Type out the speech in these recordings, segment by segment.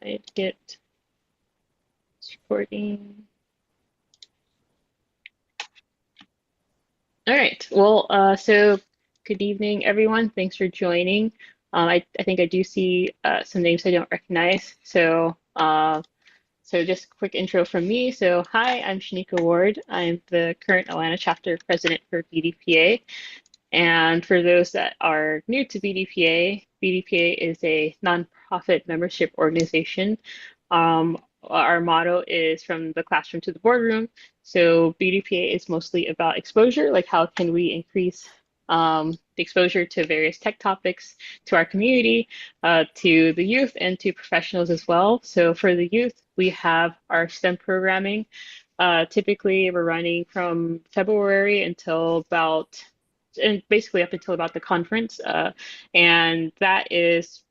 I'd get recording. All right. Well, so good evening, everyone. Thanks for joining. I think I do see some names I don't recognize. So just a quick intro from me. So hi, I'm Shanika Ward. I'm the current Atlanta chapter president for BDPA. And for those that are new to BDPA, BDPA is a nonprofit membership organization. Our motto is from the classroom to the boardroom. So BDPA is mostly about exposure, like how can we increase the exposure to various tech topics to our community, to the youth, and to professionals as well. So for the youth, we have our STEM programming. Typically, we're running from February until about and basically up until about the conference. And that is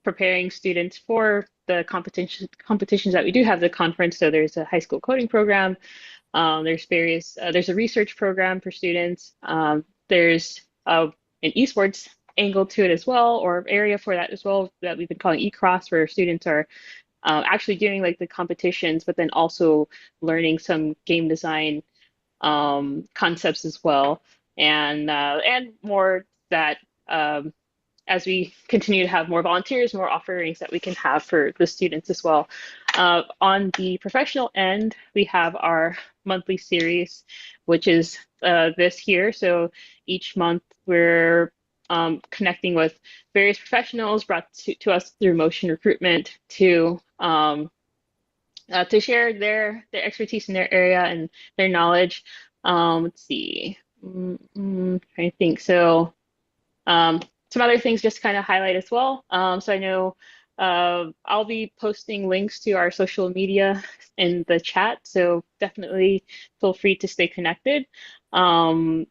preparing students for the competitions that we do have at the conference. So there's a high school coding program. There's a research program for students. There's an esports angle to it as well, or area for that as well, that we've been calling eCross, where students are actually doing like the competitions, but then also learning some game design concepts as well, and more that as we continue to have more volunteers, more offerings that we can have for the students as well. On the professional end, we have our monthly series, which is this year. So each month we're connecting with various professionals brought to us through Motion Recruitment to share their expertise in their area and their knowledge. Let's see, trying to think. So some other things just to kind of highlight as well. So I know I'll be posting links to our social media in the chat, so definitely feel free to stay connected. Some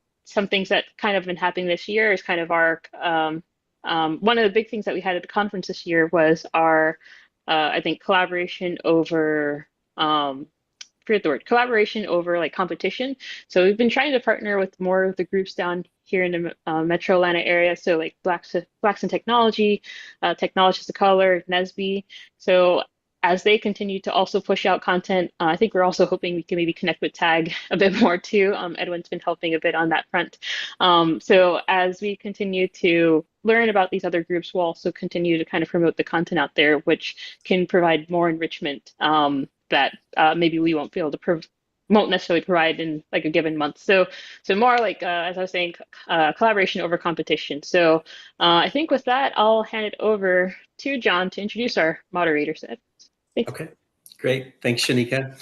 things that kind of been happening this year is kind of our one of the big things that we had at the conference this year was our I think collaboration over forget the word, collaboration over like competition. So we've been trying to partner with more of the groups down here in the Metro Atlanta area. So like Blacks in Technology, Technologists of Color, NSBE. So as they continue to also push out content, I think we're also hoping we can maybe connect with TAG a bit more too. Edwin's been helping a bit on that front. So as we continue to learn about these other groups, we'll also continue to kind of promote the content out there, which can provide more enrichment that maybe we won't be able to won't necessarily provide in like a given month. So more like as I was saying, collaboration over competition. So I think with that, I'll hand it over to John to introduce our moderator set. Thanks. Okay, great. Thanks, Shanika.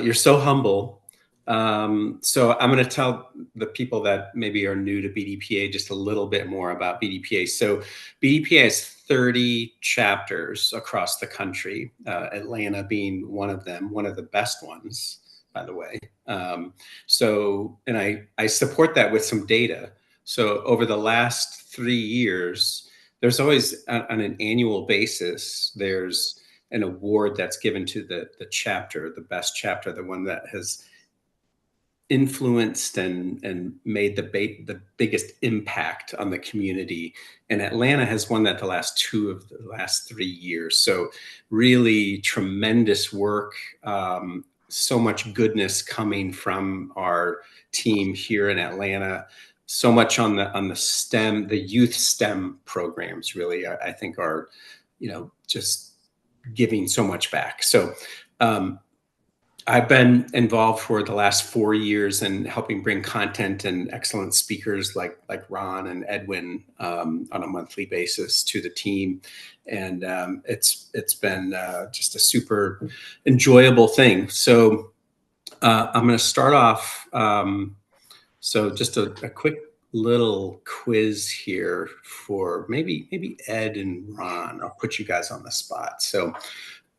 You're so humble. So I'm going to tell the people that maybe are new to BDPA just a little bit more about BDPA. So BDPA has 30 chapters across the country, Atlanta being one of them, one of the best ones, by the way. And I support that with some data. So over the last 3 years, there's always on an annual basis, there's an award that's given to the chapter, the best chapter, the one that has influenced and made the biggest impact on the community. And Atlanta has won that the last 2 of the last 3 years. So really tremendous work, so much goodness coming from our team here in Atlanta. So much on the STEM, the youth STEM programs really, I think are, just giving so much back. So I've been involved for the last 4 years in helping bring content and excellent speakers like Ron and Edwin on a monthly basis to the team. And it's been just a super enjoyable thing. So I'm going to start off. So just a quick little quiz here for maybe Ed and Ron. I'll put you guys on the spot. So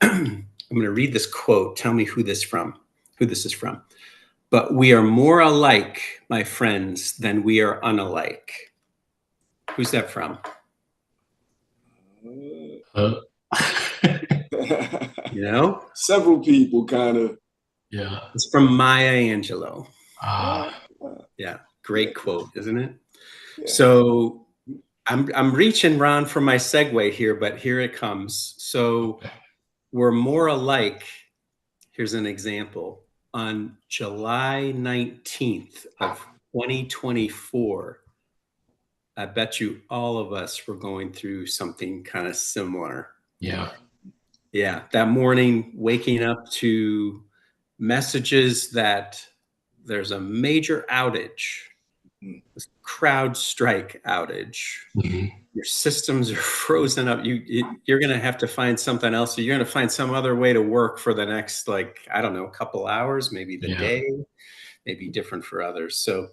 I'm going to read this quote. Tell me who this is from. But we are more alike, my friends, than we are unalike. Who's that from? Several people kind of. Yeah. It's from Maya Angelou. Yeah. Great quote, isn't it? Yeah. So I'm reaching, Ron, for my segue here, but here it comes. So we're more alike. Here's an example. On July 19th of 2024, I bet you all of us were going through something kind of similar. Yeah. Yeah. That morning, waking up to messages that there's a major outage, this CrowdStrike outage. Mm-hmm. Your systems are frozen up. You're going to have to find something else. You're going to find some other way to work for the next, like, I don't know, a couple hours, maybe the day, maybe different for others. So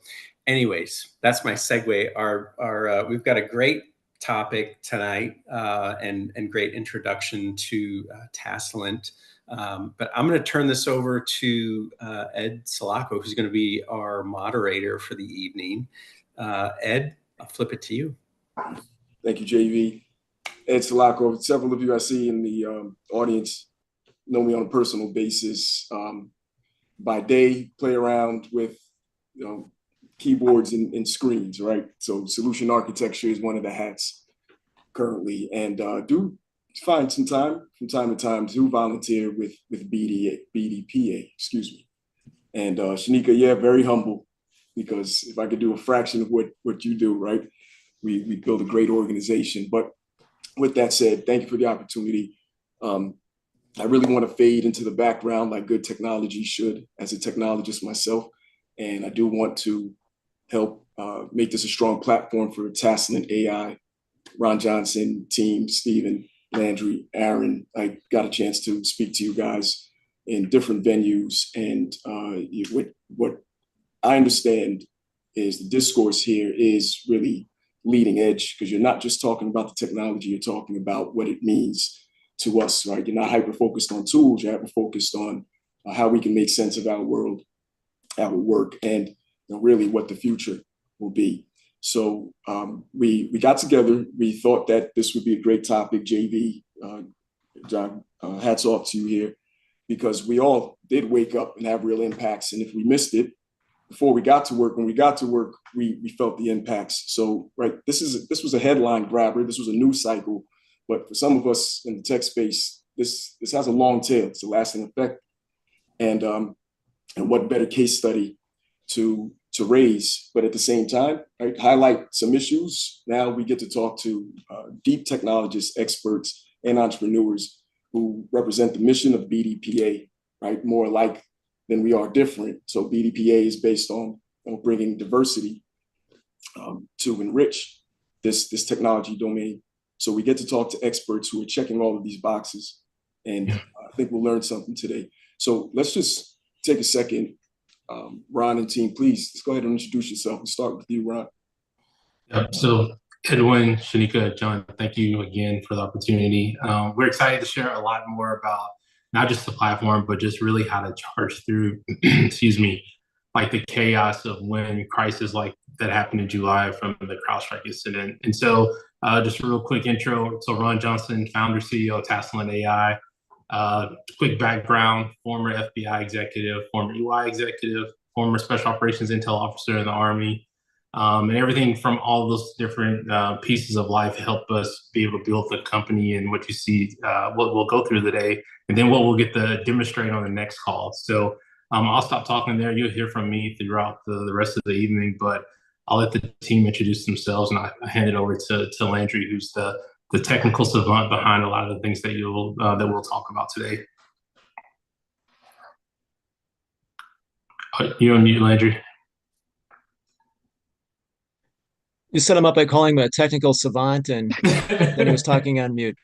anyways, that's my segue. We've got a great topic tonight and great introduction to TASLint. But I'm going to turn this over to Ed Sulaco, who's going to be our moderator for the evening. Ed, I'll flip it to you. Thank you, JV. Ed Sulaco. Several of you I see in the audience know me on a personal basis. By day, play around with keyboards and screens, right? So solution architecture is one of the hats currently, and do find some time from time to time to volunteer with BDPA, excuse me. And Shanika, yeah, very humble, because if I could do a fraction of what you do, right, we build a great organization. But with that said, thank you for the opportunity. I really want to fade into the background like good technology should, as a technologist myself. And I do want to help make this a strong platform for TASLint AI. Ron Johnson, team, Stephen, Landry, Aaron, I got a chance to speak to you guys in different venues. And what I understand is the discourse here is really leading edge, because you're not just talking about the technology, you're talking about what it means to us, right? You're not hyper-focused on tools, you're hyper-focused on how we can make sense of our world, our work, and really what the future will be. So we got together, we thought that this would be a great topic. JV, John, hats off to you here, because we all did wake up and have real impacts. And if we missed it before we got to work, when we got to work, we felt the impacts. So, right, this was a headline grabber. This was a news cycle. But for some of us in the tech space, this has a long tail. It's a lasting effect. And what better case study to raise, but at the same time, right, highlight some issues. Now we get to talk to deep technologists, experts, and entrepreneurs who represent the mission of BDPA, right? More alike than we are different. So BDPA is based on bringing diversity to enrich this technology domain. So we get to talk to experts who are checking all of these boxes. And I think we'll learn something today. So let's just take a second. Ron and team, please, let's go ahead and introduce yourself. We'll start with you, Ron. Yep. So Edwin, Shanika, John, thank you again for the opportunity. We're excited to share a lot more about not just the platform, but just really how to charge through, excuse me, like the chaos of when crises like that happened in July from the CrowdStrike incident. And so just a real quick intro. So Ron Johnson, founder, CEO of TASLint AI. Quick background, former FBI executive, former UI executive, former special operations intel officer in the Army. And everything from all those different pieces of life help us be able to build the company and what you see, what we'll go through today, and then what we'll get to demonstrate on the next call. So I'll stop talking there. You'll hear from me throughout the rest of the evening, but I'll let the team introduce themselves, and I hand it over to Landry, who's the technical savant behind a lot of the things that we'll talk about today. You're on mute, Landry. You set him up by calling him a technical savant, and then he was talking on mute.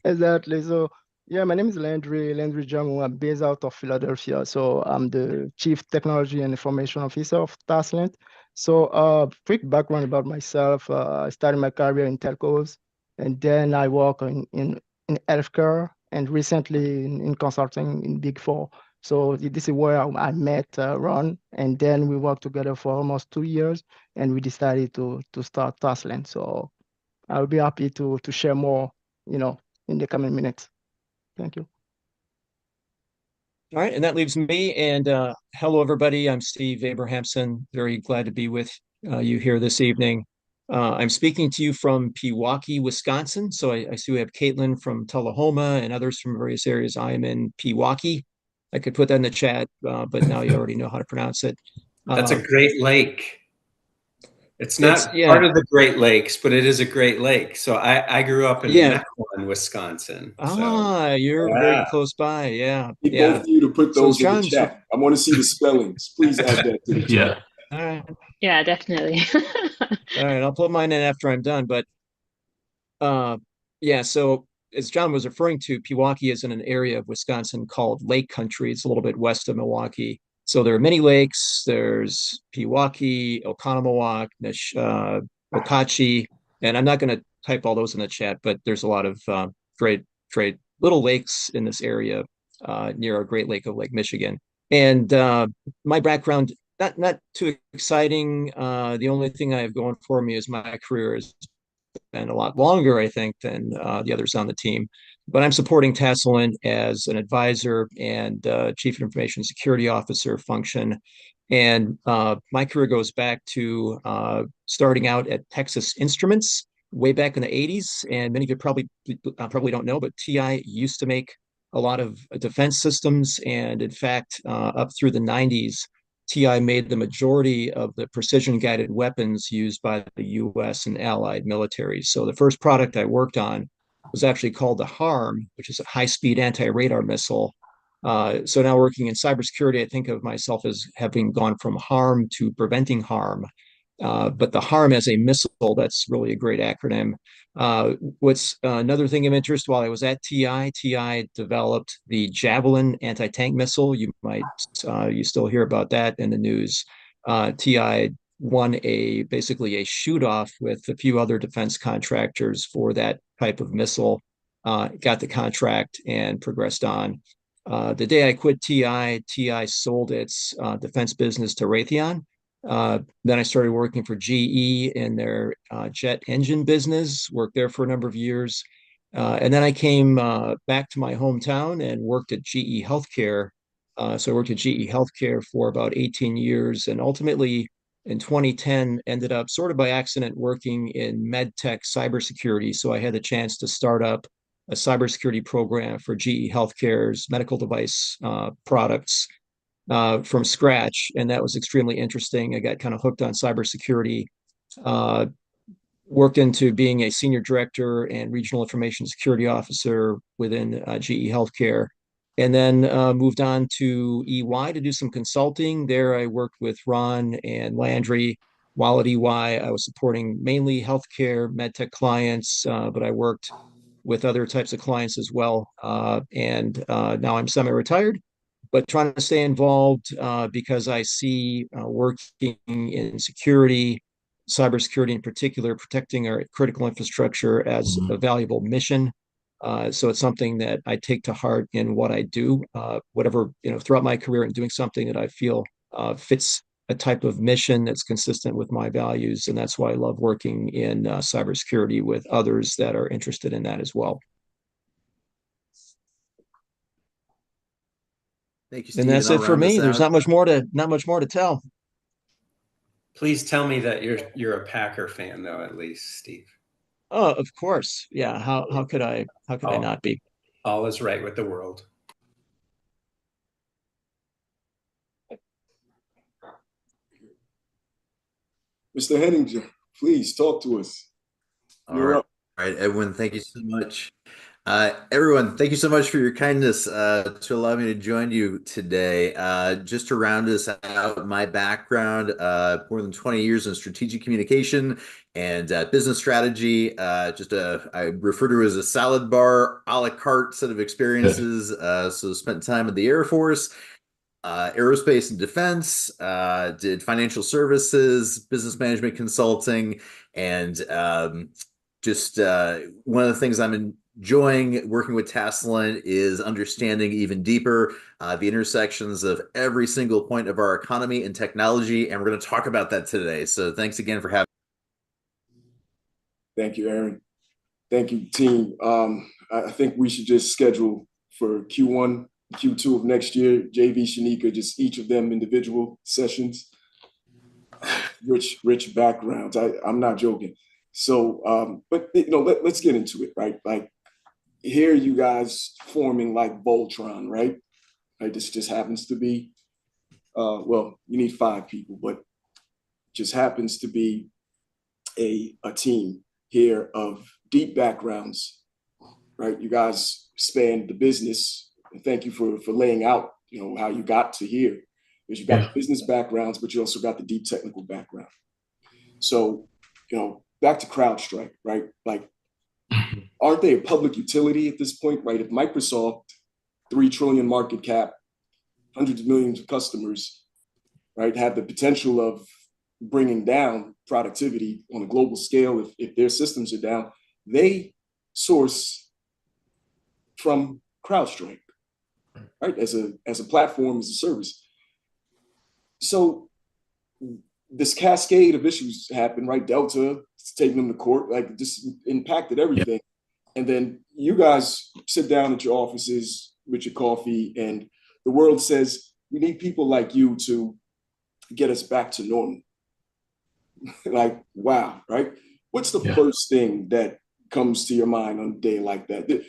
Exactly. So, yeah, my name is Landry Jamu. I'm based out of Philadelphia. So I'm the Chief Technology and Information Officer of TASLint. So quick background about myself. I started my career in telcos, and then I work in healthcare, and recently in consulting in Big Four. So this is where I met Ron, and then we worked together for almost 2 years, and we decided to start TASLint. So I'll be happy to share more, in the coming minutes. Thank you. All right, and that leaves me. And hello, everybody. I'm Steve Abrahamson. Very glad to be with you here this evening. I'm speaking to you from Pewaukee, Wisconsin. So I see we have Caitlin from Tullahoma and others from various areas. I am in Pewaukee. I could put that in the chat, but now you already know how to pronounce it. That's a Great Lake. It's not yeah. part of the Great Lakes, but it is a Great Lake. So I grew up in Mequon, Wisconsin. You're very close by. Yeah. Need both of you to put So those in the John's, chat. I want to see the spellings. Please add that to the chat. all right. Yeah, definitely. All right, I'll put mine in after I'm done. But yeah, so as John was referring to, Pewaukee is in an area of Wisconsin called Lake Country. It's a little bit west of Milwaukee. So there are many lakes. There's Pewaukee, Oconomowoc, Okauchee, and I'm not going to type all those in the chat, but there's a lot of great little lakes in this area near our Great Lake of Lake Michigan. And my background, not too exciting. The only thing I have going for me is my career has been a lot longer, I think, than the others on the team. But I'm supporting Tasselin as an advisor and chief information security officer function. And my career goes back to starting out at Texas Instruments way back in the 80s. And many of you probably don't know, but TI used to make a lot of defense systems. And in fact, up through the 90s, TI made the majority of the precision guided weapons used by the US and allied militaries. So the first product I worked on was actually called the HARM, which is a high speed anti radar missile. So now working in cybersecurity, I think of myself as having gone from harm to preventing harm. But the HARM as a missile, that's really a great acronym. What's another thing of interest, while I was at TI developed the Javelin anti-tank missile. You still hear about that in the news. TI won basically a shoot-off with a few other defense contractors for that type of missile, got the contract and progressed on. The day I quit TI sold its defense business to Raytheon. Then I started working for GE in their jet engine business, worked there for a number of years. And then I came back to my hometown and worked at GE Healthcare. So I worked at GE Healthcare for about 18 years and ultimately in 2010 ended up sort of by accident working in med tech cybersecurity. So I had the chance to start up a cybersecurity program for GE Healthcare's medical device products from scratch, and that was extremely interesting. I got kind of hooked on cybersecurity, worked into being a senior director and regional information security officer within GE Healthcare, and then moved on to EY to do some consulting. There I worked with Ron and Landry. While at EY, I was supporting mainly healthcare, medtech clients, but I worked with other types of clients as well. And now I'm semi-retired, but trying to stay involved because I see working in security, cybersecurity in particular, protecting our critical infrastructure as a valuable mission. So it's something that I take to heart in what I do, whatever, throughout my career and doing something that I feel fits a type of mission that's consistent with my values. And that's why I love working in cybersecurity with others that are interested in that as well. Thank you, Steve. And that's it for me. There's not much more to tell. Please tell me that you're a Packer fan, though, at least, Steve. Oh, of course. Yeah. How could I not be? All is right with the world. Mr. Henninger, please talk to us. All right, Edwin, thank you so much. Everyone, thank you so much for your kindness to allow me to join you today. Just to round us out, my background, more than 20 years in strategic communication and business strategy. I refer to it as a salad bar, a la carte set of experiences. So spent time in the Air Force, aerospace and defense, did financial services, business management consulting, and one of the things I'm enjoying working with Tasselin is understanding even deeper the intersections of every single point of our economy and technology, and we're going to talk about that today. So thanks again for having me. Thank you, Aaron. Thank you, team. I think we should just schedule for Q1, Q2 of next year, JV, Shanika, just each of them individual sessions. rich backgrounds. I'm not joking. So, but let's get into it, right? Like here, you guys forming like Voltron, right? Right. This just happens to be, well, you need 5 people, but just happens to be a team here of deep backgrounds, right? You guys span the business, and thank you for laying out, how you got to here, because you got the business backgrounds, but you also got the deep technical background. So, back to CrowdStrike, right? Like, aren't they a public utility at this point, right? If Microsoft, 3 trillion market cap, hundreds of millions of customers, right, have the potential of bringing down productivity on a global scale, if their systems are down, they source from CrowdStrike, right, as a platform, as a service. So this cascade of issues happened, right? Delta, it's taking them to court, like this impacted everything. And then you guys sit down at your offices with your coffee, and the world says, we need people like you to get us back to normal. Like, wow, right? What's the first thing that comes to your mind on a day like that?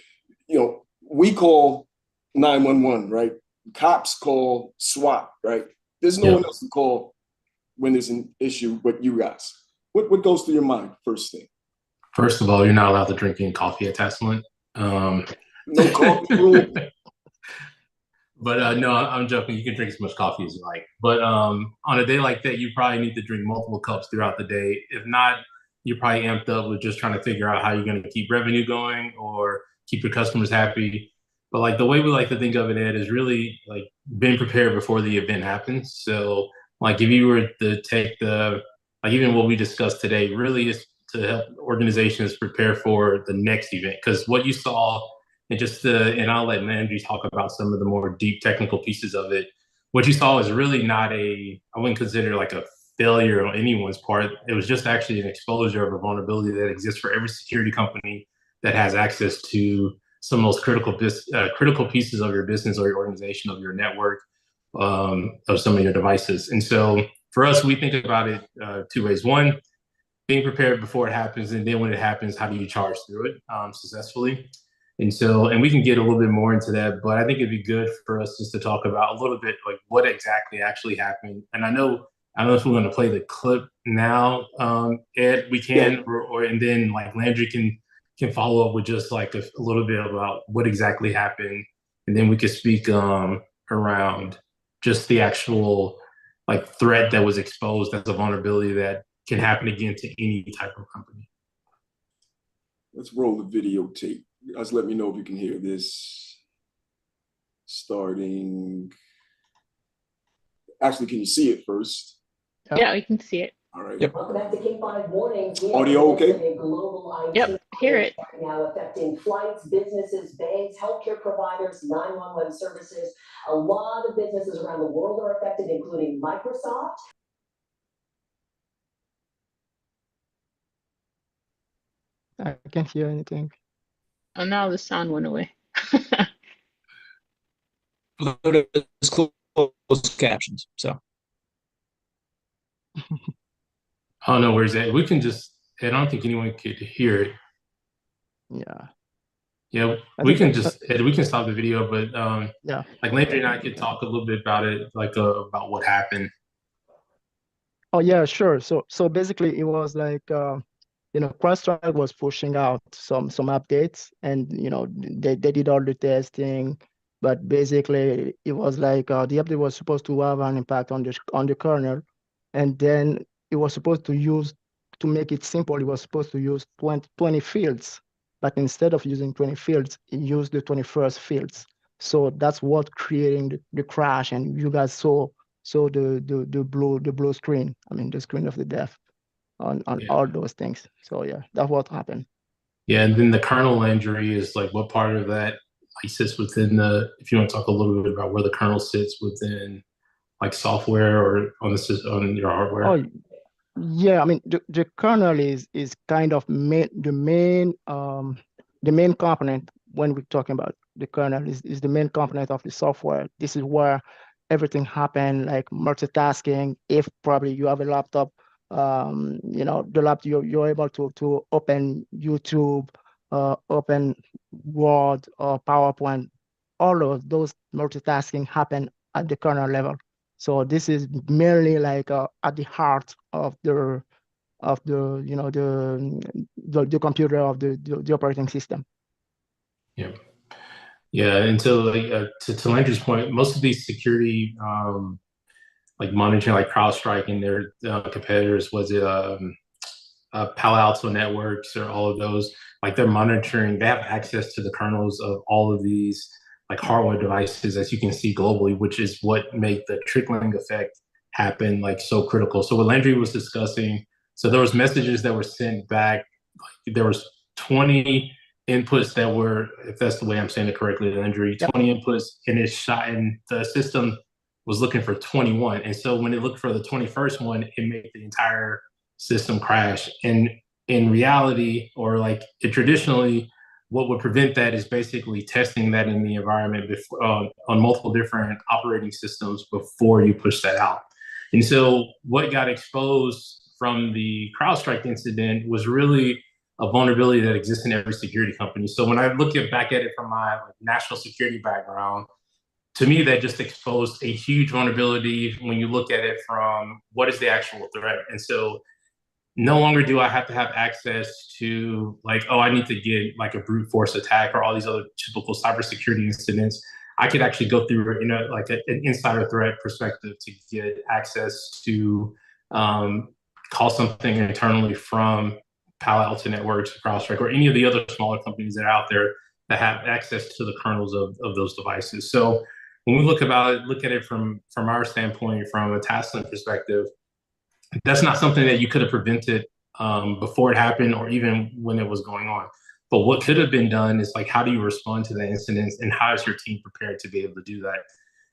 We call 911, right? Cops call SWAT, right? There's no one else to call when there's an issue but you guys. What goes through your mind first thing? First of all, you're not allowed to drink any coffee at Tesla. No coffee rule. But no, I'm joking. You can drink as much coffee as you like. But on a day like that, you probably need to drink multiple cups throughout the day. If not, you're probably amped up with just trying to figure out how you're going to keep revenue going or keep your customers happy. But like the way we like to think of it, Ed, is really like being prepared before the event happens. So like if you were to take like even what we discussed today, really is to help organizations prepare for the next event. Because what you saw, and I'll let Landry talk about some of the more deep technical pieces of it. What you saw is really not I wouldn't consider like a failure on anyone's part. It was just actually an exposure of a vulnerability that exists for every security company that has access to some of those critical pieces of your business or your organization, of your network, of some of your devices. And so for us, we think about it 2 ways. One, being prepared before it happens, and then when it happens, how do you charge through it successfully? And we can get a little bit more into that, but I think it'd be good for us just to talk about a little bit like what exactly actually happened. And I don't know if we're going to play the clip now, Ed. We can, and then like Landry can follow up with just like a little bit about what exactly happened, and then we could speak around just the actual like threat that was exposed as a vulnerability that can happen again to any type of company. Let's roll the videotape. You guys let me know if you can hear this. Starting. Actually, can you see it first? Yeah, we can see it. All right. Yep. Welcome back to K5 Mornings. Audio okay? Yep, hear it. Now affecting flights, businesses, banks, healthcare providers, 911 services. A lot of businesses around the world are affected, including Microsoft. I can't hear anything. Oh, now the sound went away. It's closed captions, so. Oh no, where's that? We can just. I don't think anyone could hear it. Yeah. Yeah, we can stop the video, but yeah, like Landry and I could talk a little bit about it, like about what happened. Oh yeah, sure. So basically, it was like CrowdStrike was pushing out some updates, and they did all the testing, but basically it was like the update was supposed to have an impact on the kernel, and then it was supposed to make it simple. It was supposed to use 20 fields, but instead of using 20 fields, it used the 21st fields. So that's what creating the crash, and you guys saw the blue screen. I mean the screen of the death on all those things. So yeah, that's what happened. Yeah, and then the kernel injury is like what part of that like sits within if you want to talk a little bit about where the kernel sits within like software or on your hardware. Oh yeah, I mean the kernel is kind of the main component when we're talking about the kernel is the main component of the software. This is where everything happen, like multitasking. If probably you have a laptop the lab, you're able to open YouTube, open Word or PowerPoint. All of those multitasking happen at the kernel level. So this is merely like at the heart of the the computer of the operating system. Yeah. Yeah, and so like to Landry's point, most of these security like monitoring, like CrowdStrike and their competitors, was it Palo Alto Networks or all of those, like they're monitoring, they have access to the kernels of all of these like hardware devices, as you can see globally, which is what made the trickling effect happen like so critical. So what Landry was discussing, so there was messages that were sent back, like there was 20 inputs that were, if that's the way I'm saying it correctly, Landry, 20 inputs, and it shot, and the system was looking for 21. And so when it looked for the 21st one, it made the entire system crash. And in reality, or like it traditionally, what would prevent that is basically testing that in the environment before, on multiple different operating systems before you push that out. And so what got exposed from the CrowdStrike incident was really a vulnerability that exists in every security company. So when I look back at it from my like, national security background, to me, that just exposed a huge vulnerability when you look at it from what is the actual threat. And so no longer do I have to have access to like, oh, I need to get like a brute force attack or all these other typical cybersecurity incidents. I could actually go through an insider threat perspective to get access to call something internally from Palo Alto Networks, CrowdStrike, or any of the other smaller companies that are out there that have access to the kernels of those devices. So when we look at it from our standpoint, from a Taslim perspective, that's not something that you could have prevented before it happened or even when it was going on. But what could have been done is like, how do you respond to the incidents and how is your team prepared to be able to do that?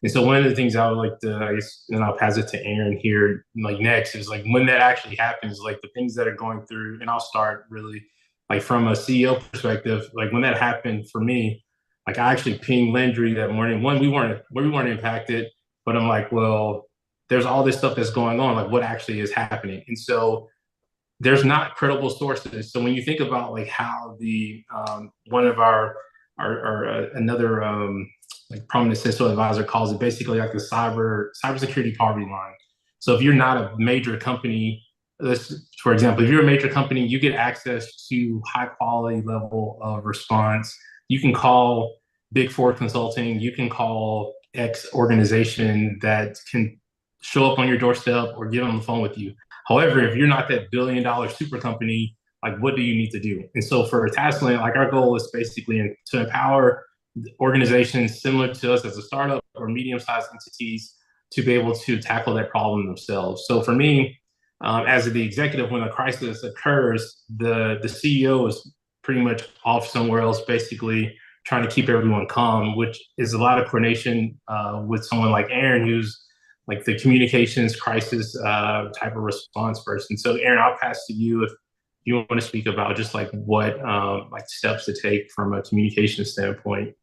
And so one of the things I would like to, I guess, and I'll pass it to Aaron here, like next, is like when that actually happens, like the things that are going through, and I'll start really like from a CEO perspective, like when that happened for me, like I actually pinged Landry that morning. One, we weren't impacted, but I'm like, well, there's all this stuff that's going on, like what actually is happening. And so there's not credible sources. So when you think about like how the one of our another like prominent CISO advisor calls it basically like the cybersecurity poverty line. So if you're not a major company, for example, if you're a major company, you get access to high quality level of response. You can call Big Four Consulting, you can call X organization that can show up on your doorstep or get on the phone with you. However, if you're not that billion-dollar super company, like what do you need to do? And so for Tasland, like our goal is basically to empower organizations similar to us as a startup or medium-sized entities to be able to tackle that problem themselves. So for me, as the executive, when a crisis occurs, the CEO is pretty much off somewhere else, basically trying to keep everyone calm, which is a lot of coordination with someone like Aaron, who's like the communications crisis type of response person. So Aaron, I'll pass to you if you want to speak about just like what like steps to take from a communication standpoint.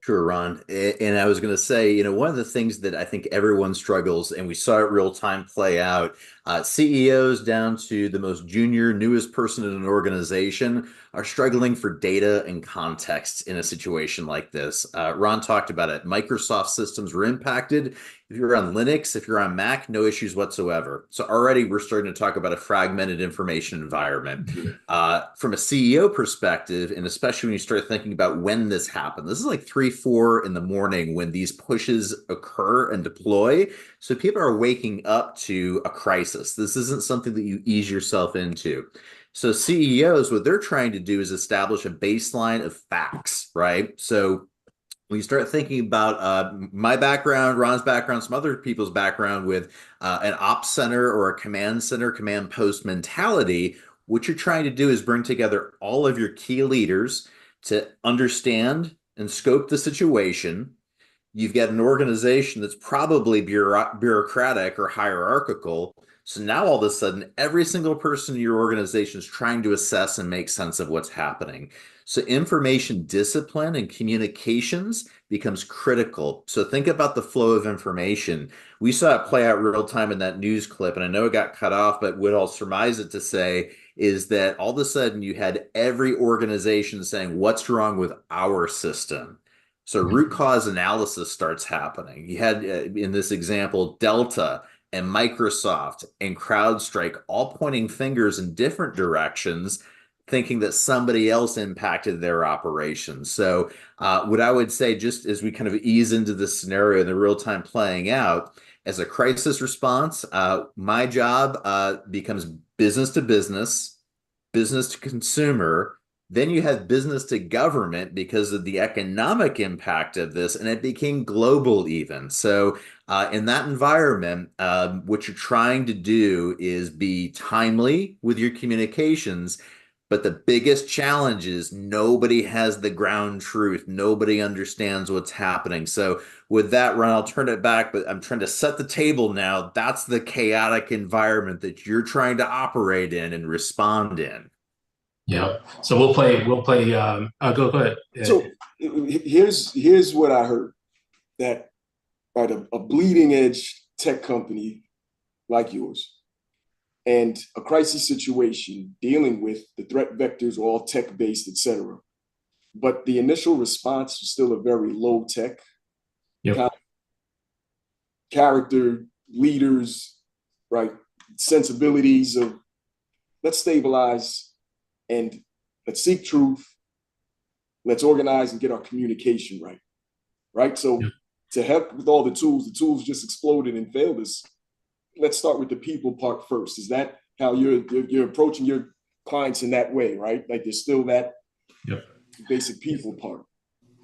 Sure, Ron. And I was going to say, one of the things that I think everyone struggles, and we saw it real time play out, CEOs down to the most junior, newest person in an organization are struggling for data and context in a situation like this. Ron talked about it. Microsoft systems were impacted. If you're on Linux, if you're on Mac, no issues whatsoever. So already we're starting to talk about a fragmented information environment. From a CEO perspective, and especially when you start thinking about when this happened, this is like 3, 4 in the morning when these pushes occur and deploy. So people are waking up to a crisis. This isn't something that you ease yourself into. So CEOs, what they're trying to do is establish a baseline of facts, right? So when you start thinking about my background, Ron's background, some other people's background with an ops center or a command center, command post mentality, what you're trying to do is bring together all of your key leaders to understand and scope the situation. You've got an organization that's probably bureaucratic or hierarchical. So now all of a sudden, every single person in your organization is trying to assess and make sense of what's happening. So information discipline and communications becomes critical. So think about the flow of information. We saw it play out real time in that news clip, and I know it got cut off, but what I'll surmise it to say is that all of a sudden you had every organization saying, what's wrong with our system? So root cause analysis starts happening. You had, in this example, Delta and Microsoft and CrowdStrike all pointing fingers in different directions, thinking that somebody else impacted their operations. So, what I would say, just as we kind of ease into this scenario and the real time playing out, as a crisis response, my job becomes business to business, business to consumer. Then you have business to government because of the economic impact of this, and it became global even. So, in that environment, what you're trying to do is be timely with your communications. But the biggest challenge is nobody has the ground truth. Nobody understands what's happening. So, with that, Ron, I'll turn it back, but I'm trying to set the table now. That's the chaotic environment that you're trying to operate in and respond in. Yeah. So we'll play. Go ahead. So here's what I heard, that right, a bleeding edge tech company like yours and a crisis situation dealing with the threat vectors are all tech based, etc. But the initial response was still a very low tech kind of character, leaders, right? Sensibilities of let's stabilize and let's seek truth. Let's organize and get our communication right. Right. So to help with all the tools just exploded and failed us. Let's start with the people part first. Is that how you're approaching your clients in that way, right? Like there's still that basic people part.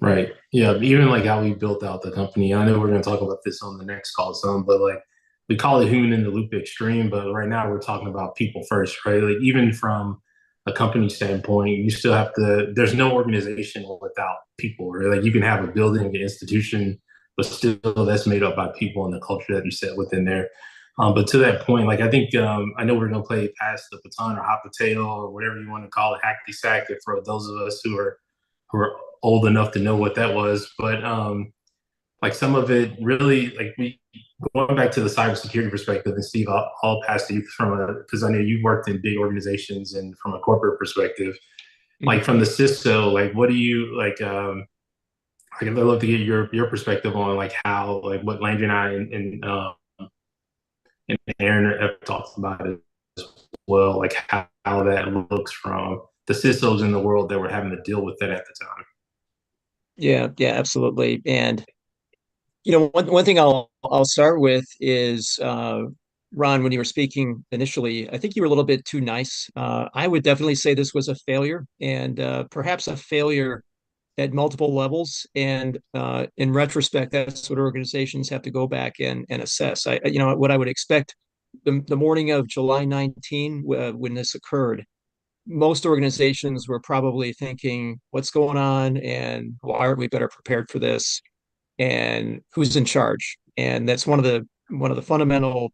Right. Yeah. Even like how we built out the company. I know we're going to talk about this on the next call some, but like we call it human in the loop extreme, but right now we're talking about people first, right? Like even from a company standpoint, you still have to, there's no organization without people, right? Like you can have a building, an institution, but still that's made up by people and the culture that you set within there. But to that point, like I think I know we're gonna play pass the baton or hot potato or whatever you want to call it, hackety sack, if for those of us who are old enough to know what that was. But like some of it really, like we going back to the cybersecurity perspective, and Steve, I'll pass to you because I know you worked in big organizations and from a corporate perspective, like from the CISO, like what do you like? I'd love to get your perspective on like how like what Landry and I and Aaron have talked about it as well, like how that looks from the CISOs in the world that were having to deal with that at the time. Yeah, absolutely. And one thing I'll start with is Ron, when you were speaking initially, I think you were a little bit too nice. I would definitely say this was a failure, and perhaps a failure at multiple levels. And in retrospect, that's what organizations have to go back and assess. What I would expect the morning of July 19, when this occurred, most organizations were probably thinking, what's going on and why aren't we better prepared for this? And who's in charge? And that's one of the fundamental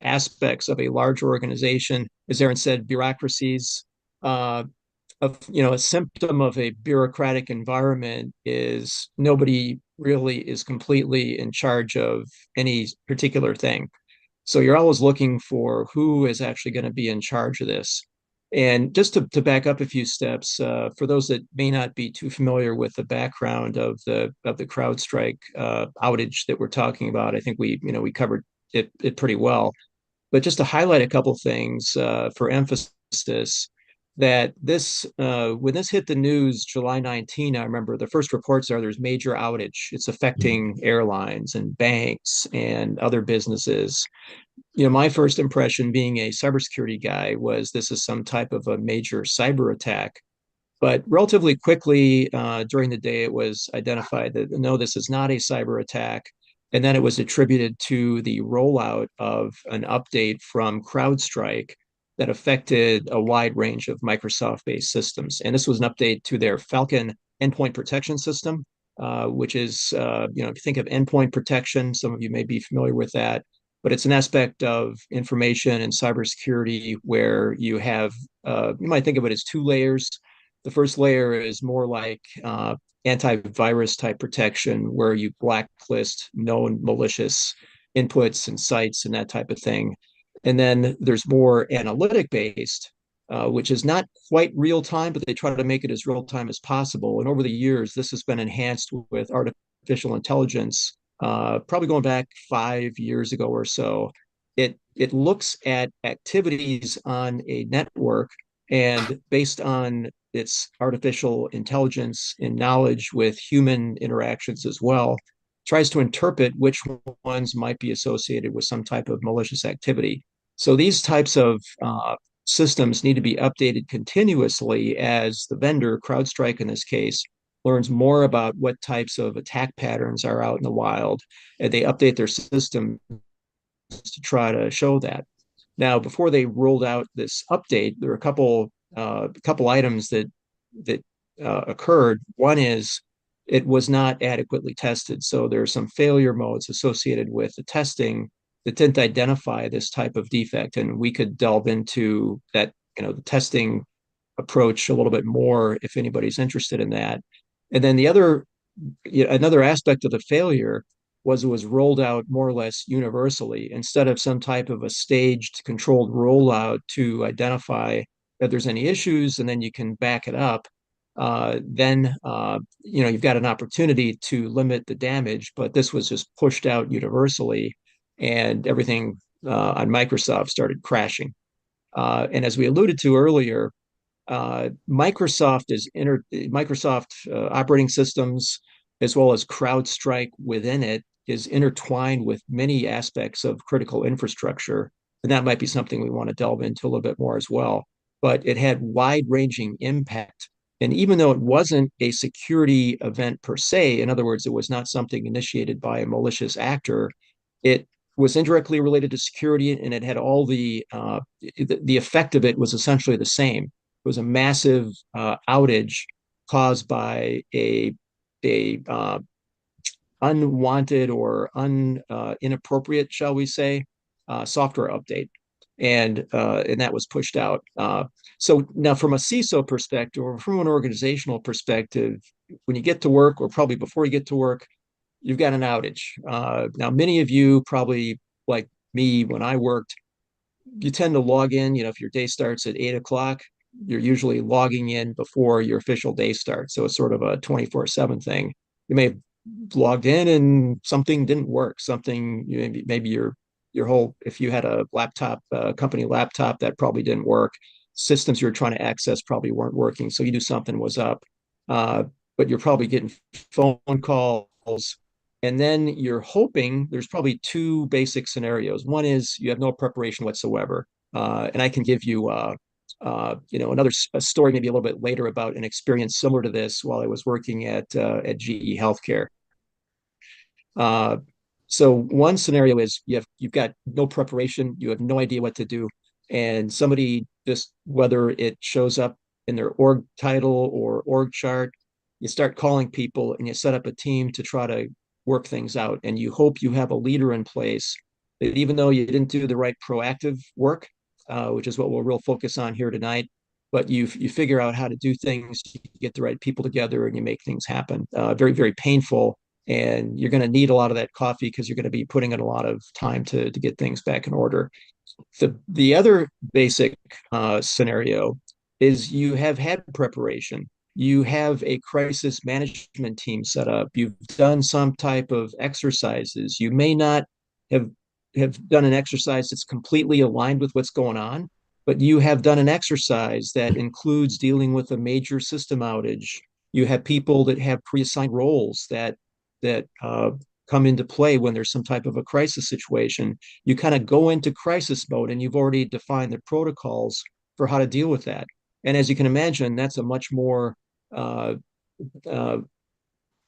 aspects of a large organization. As Aaron said, bureaucracies. A symptom of a bureaucratic environment is nobody really is completely in charge of any particular thing. So you're always looking for who is actually going to be in charge of this. And just to back up a few steps, for those that may not be too familiar with the background of the CrowdStrike outage that we're talking about, I think we covered it pretty well. But just to highlight a couple things for emphasis, that this when this hit the news July 19, I remember the first reports are there's major outage. It's affecting airlines and banks and other businesses. My first impression being a cybersecurity guy was this is some type of a major cyber attack. But relatively quickly during the day, it was identified that no, this is not a cyber attack. And then it was attributed to the rollout of an update from CrowdStrike that affected a wide range of Microsoft-based systems. And this was an update to their Falcon endpoint protection system, which is, if you think of endpoint protection, some of you may be familiar with that. but it's an aspect of information and cybersecurity where you have, you might think of it as two layers. The first layer is more like antivirus type protection, where you blacklist known malicious inputs and sites and that type of thing. And then there's more analytic based, which is not quite real time, but they try to make it as real time as possible. And over the years, this has been enhanced with artificial intelligence, probably going back 5 years ago or so. It looks at activities on a network, and based on its artificial intelligence and knowledge with human interactions as well, tries to interpret which ones might be associated with some type of malicious activity. So these types of systems need to be updated continuously as the vendor, CrowdStrike in this case, learns more about what types of attack patterns are out in the wild, and they update their system to try to show that. Now, before they rolled out this update, there were a couple items that occurred. One is it was not adequately tested, so there are some failure modes associated with the testing that didn't identify this type of defect, and we could delve into that, the testing approach a little bit more if anybody's interested in that. And then another aspect of the failure was it was rolled out more or less universally instead of some type of a staged controlled rollout to identify that there's any issues and then you can back it up. Then you've got an opportunity to limit the damage, but this was just pushed out universally, and everything on Microsoft started crashing. And as we alluded to earlier, Microsoft operating systems, as well as CrowdStrike within it, is intertwined with many aspects of critical infrastructure, and that might be something we want to delve into a little bit more as well. But it had wide-ranging impact, and even though it wasn't a security event per se, in other words, it was not something initiated by a malicious actor, it was indirectly related to security, and it had all the effect of it was essentially the same. It was a massive outage caused by a unwanted or inappropriate, shall we say, software update, and that was pushed out. So now, from a CISO perspective or from an organizational perspective, when you get to work, or probably before you get to work, you've got an outage. Now, many of you probably, like me, when I worked, you tend to log in. If your day starts at 8 o'clock, you're usually logging in before your official day starts. So it's sort of a 24/7 thing. You may have logged in and something didn't work. Something, maybe your whole, if you had a laptop, company laptop, that probably didn't work. Systems you're trying to access probably weren't working. So you knew something was up. But you're probably getting phone calls. And then you're hoping, there's probably two basic scenarios. One is you have no preparation whatsoever. And I can give you another story maybe a little bit later about an experience similar to this while I was working at GE Healthcare. So one scenario is you've got no preparation, you have no idea what to do, and somebody, just whether it shows up in their org title or org chart, you start calling people and you set up a team to try to work things out, and you hope you have a leader in place that, even though you didn't do the right proactive work, which is what we'll real focus on here tonight, but you figure out how to do things, you get the right people together, and you make things happen. Very, very painful, and you're going to need a lot of that coffee because you're going to be putting in a lot of time to get things back in order. The other basic scenario is you have had preparation. You have a crisis management team set up. You've done some type of exercises. You may not have done an exercise that's completely aligned with what's going on, but you have done an exercise that includes dealing with a major system outage. You have people that have pre-assigned roles that come into play when there's some type of a crisis situation. You kind of go into crisis mode, and you've already defined the protocols for how to deal with that. And as you can imagine, that's a much more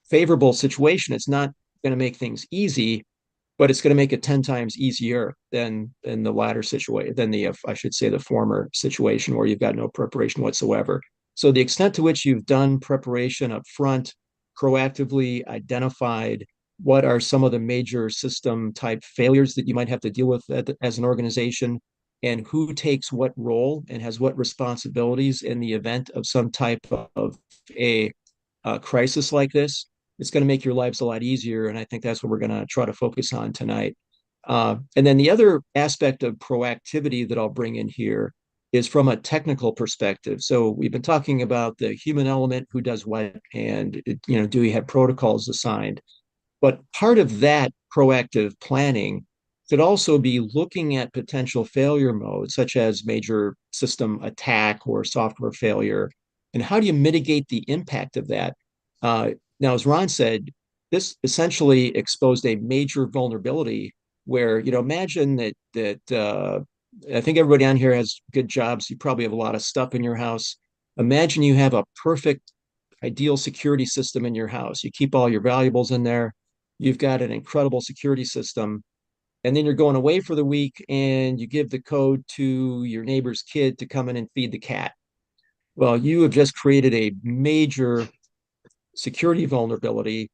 favorable situation. It's not going to make things easy, but it's going to make it 10 times easier than the latter situation, than I should say, the former situation where you've got no preparation whatsoever. So the extent to which you've done preparation up front, proactively identified what are some of the major system type failures that you might have to deal with as an organization, and who takes what role and has what responsibilities in the event of some type of a crisis like this. It's going to make your lives a lot easier. And I think that's what we're going to try to focus on tonight. And then the other aspect of proactivity that I'll bring in here is from a technical perspective. So we've been talking about the human element, who does what, and do we have protocols assigned? But part of that proactive planning could also be looking at potential failure modes, such as major system attack or software failure, and how do you mitigate the impact of that? Now, as Ron said, this essentially exposed a major vulnerability where, imagine that I think everybody on here has good jobs. You probably have a lot of stuff in your house. Imagine you have a perfect, ideal security system in your house. You keep all your valuables in there. You've got an incredible security system. And then you're going away for the week and you give the code to your neighbor's kid to come in and feed the cat. Well, you have just created a major security vulnerability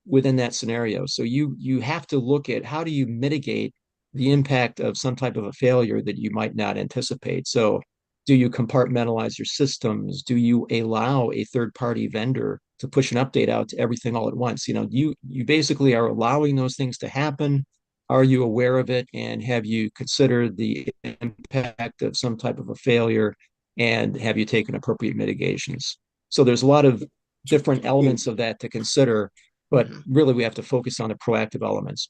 within that scenario. So you have to look at how do you mitigate the impact of some type of a failure that you might not anticipate. So do you compartmentalize your systems? Do you allow a third-party vendor to push an update out to everything all at once? You basically are allowing those things to happen. Are you aware of it? And have you considered the impact of some type of a failure? And have you taken appropriate mitigations? So there's a lot of different elements of that to consider, but really we have to focus on the proactive elements.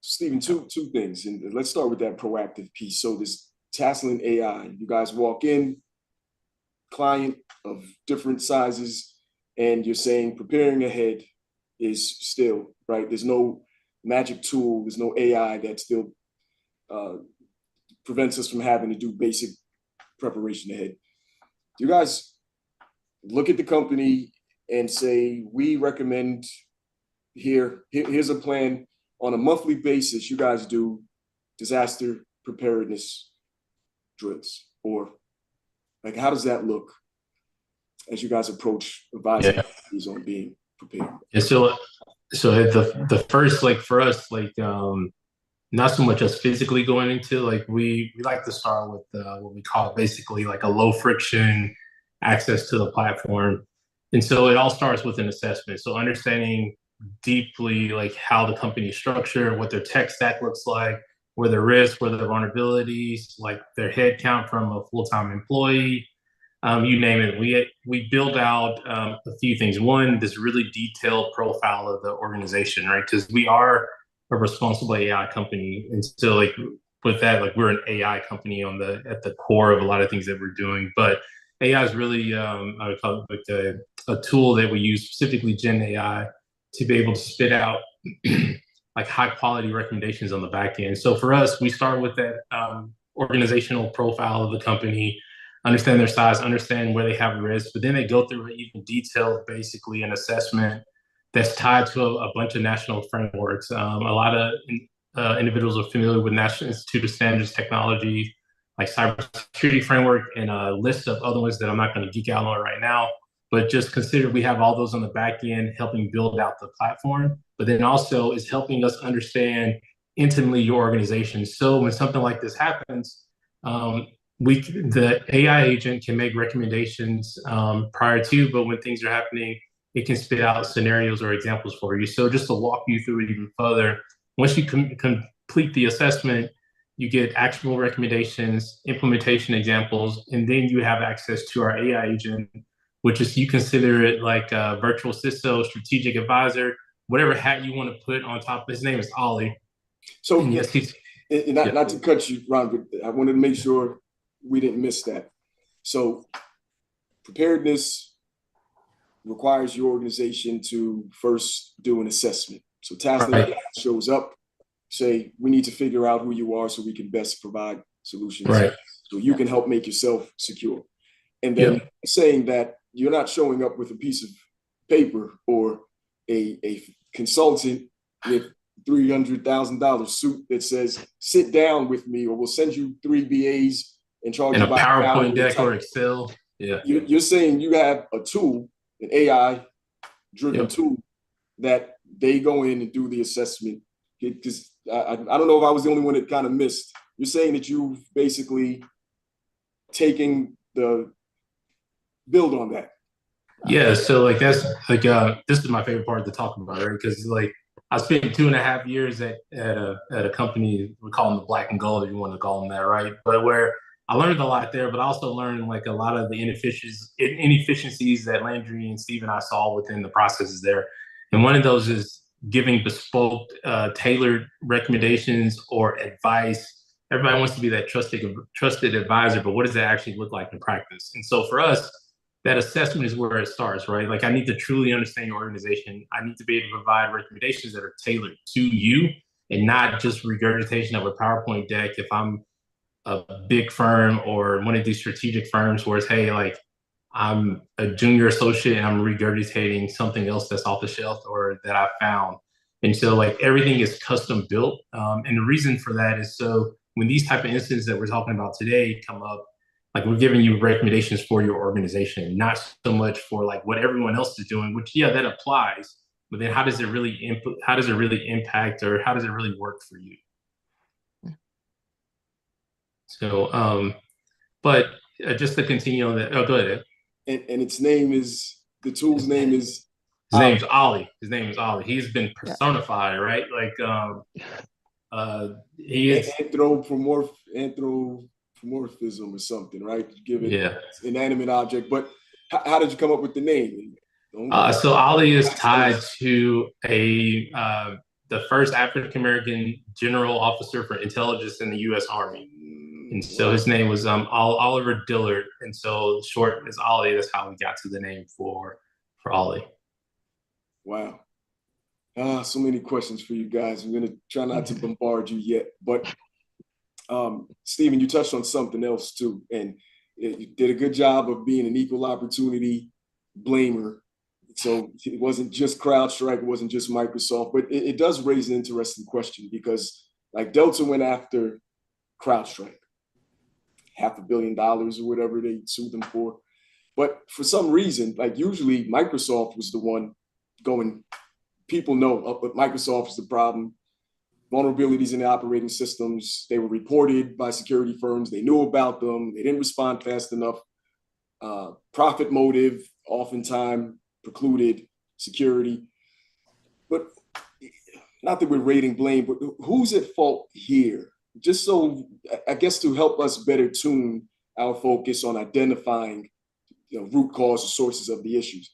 Stephen, two things, and let's start with that proactive piece. So this Tasland AI, you guys walk in, client of different sizes, and you're saying preparing ahead is still, right? There's no magic tool, there's no AI that still prevents us from having to do basic preparation ahead. Do you guys look at the company and say, we recommend here's a plan on a monthly basis, you guys do disaster preparedness drills? Or like, how does that look as you guys approach advising companies on being prepared? Yeah, so the first, like for us, like not so much as physically going into, like we like to start with what we call basically like a low friction access to the platform. And so it all starts with an assessment. So understanding deeply like how the company is structured, what their tech stack looks like, where their risks, where their vulnerabilities, like their head count from a full-time employee, you name it. We build out a few things. One, this really detailed profile of the organization, right? Because we are a responsible AI company, and so like with that, like we're an AI company at the core of a lot of things that we're doing. But AI is really I would call it like a tool that we use, specifically Gen AI, to be able to spit out like high quality recommendations on the back end. So for us, we start with that organizational profile of the company, understand their size, understand where they have risk, but then they go through an even detailed, basically an assessment that's tied to a bunch of national frameworks. A lot of individuals are familiar with National Institute of Standards Technology, like cybersecurity framework, and a list of other ones that I'm not going to geek out on right now. But just consider we have all those on the back end helping build out the platform, but then also is helping us understand intimately your organization. So when something like this happens, the AI agent can make recommendations prior to, but when things are happening, it can spit out scenarios or examples for you. So just to walk you through it even further, once you complete the assessment, you get actionable recommendations, implementation examples, and then you have access to our AI agent, which is, you consider it like a virtual CISO, strategic advisor, whatever hat you want to put on top. His name is Ollie. So yes, not to cut you, Ron, but I wanted to make sure we didn't miss that. So preparedness requires your organization to first do an assessment. So Tasland shows up, say, we need to figure out who you are so we can best provide solutions. Right. So you can help make yourself secure. And then saying that you're not showing up with a piece of paper or a consultant with $300,000 suit that says, sit down with me, or we'll send you 3 BAs and charge you a PowerPoint deck or Excel. Yeah. You're saying you have a tool, an AI-driven tool that they go in and do the assessment. Because I don't know if I was the only one that kind of missed. You're saying that you've basically taken the build on that. Yeah, so like that's like this is my favorite part to talk about, right? Because like I spent 2.5 years at a company, we call them the black and gold, if you want to call them that, right? But where I learned a lot there, but I also learned like a lot of the inefficiencies that Landry and Steve and I saw within the processes there. And one of those is giving bespoke, tailored recommendations or advice. Everybody wants to be that trusted advisor, but what does that actually look like in practice? And so for us, that assessment is where it starts, right? Like I need to truly understand your organization. I need to be able to provide recommendations that are tailored to you and not just regurgitation of a PowerPoint deck. If I'm a big firm or one of these strategic firms where it's, hey, like I'm a junior associate and I'm regurgitating something else that's off the shelf or that I found. And so like everything is custom built. And the reason for that is so when these type of incidents that we're talking about today come up, like we're giving you recommendations for your organization, not so much for like what everyone else is doing, which yeah, that applies. But then how does it really impact or how does it really work for you? So, but just to continue on that, oh, go ahead. And its name is, the tool's name is? His name's Ollie. His name is Ollie. He's been personified, right? Like, he is anthropomorphism or something, right? Give it an inanimate object. But how did you come up with the name? So Ollie is tied to the first African American general officer for intelligence in the U.S. Army. And so his name was Oliver Dillard. And so short is Ollie. That's how we got to the name for Ollie. Wow. So many questions for you guys. I'm going to try not to bombard you yet. But Stephen, you touched on something else too. And you did a good job of being an equal opportunity blamer. So it wasn't just CrowdStrike, it wasn't just Microsoft, but it does raise an interesting question because like Delta went after CrowdStrike, $500 million or whatever they sued them for. But for some reason, like usually Microsoft was the one going, people know, but Microsoft is the problem. Vulnerabilities in the operating systems, they were reported by security firms. They knew about them. They didn't respond fast enough. Profit motive oftentimes precluded security. But not that we're rating blame, but who's at fault here? Just so, I guess, to help us better tune our focus on identifying root cause or sources of the issues.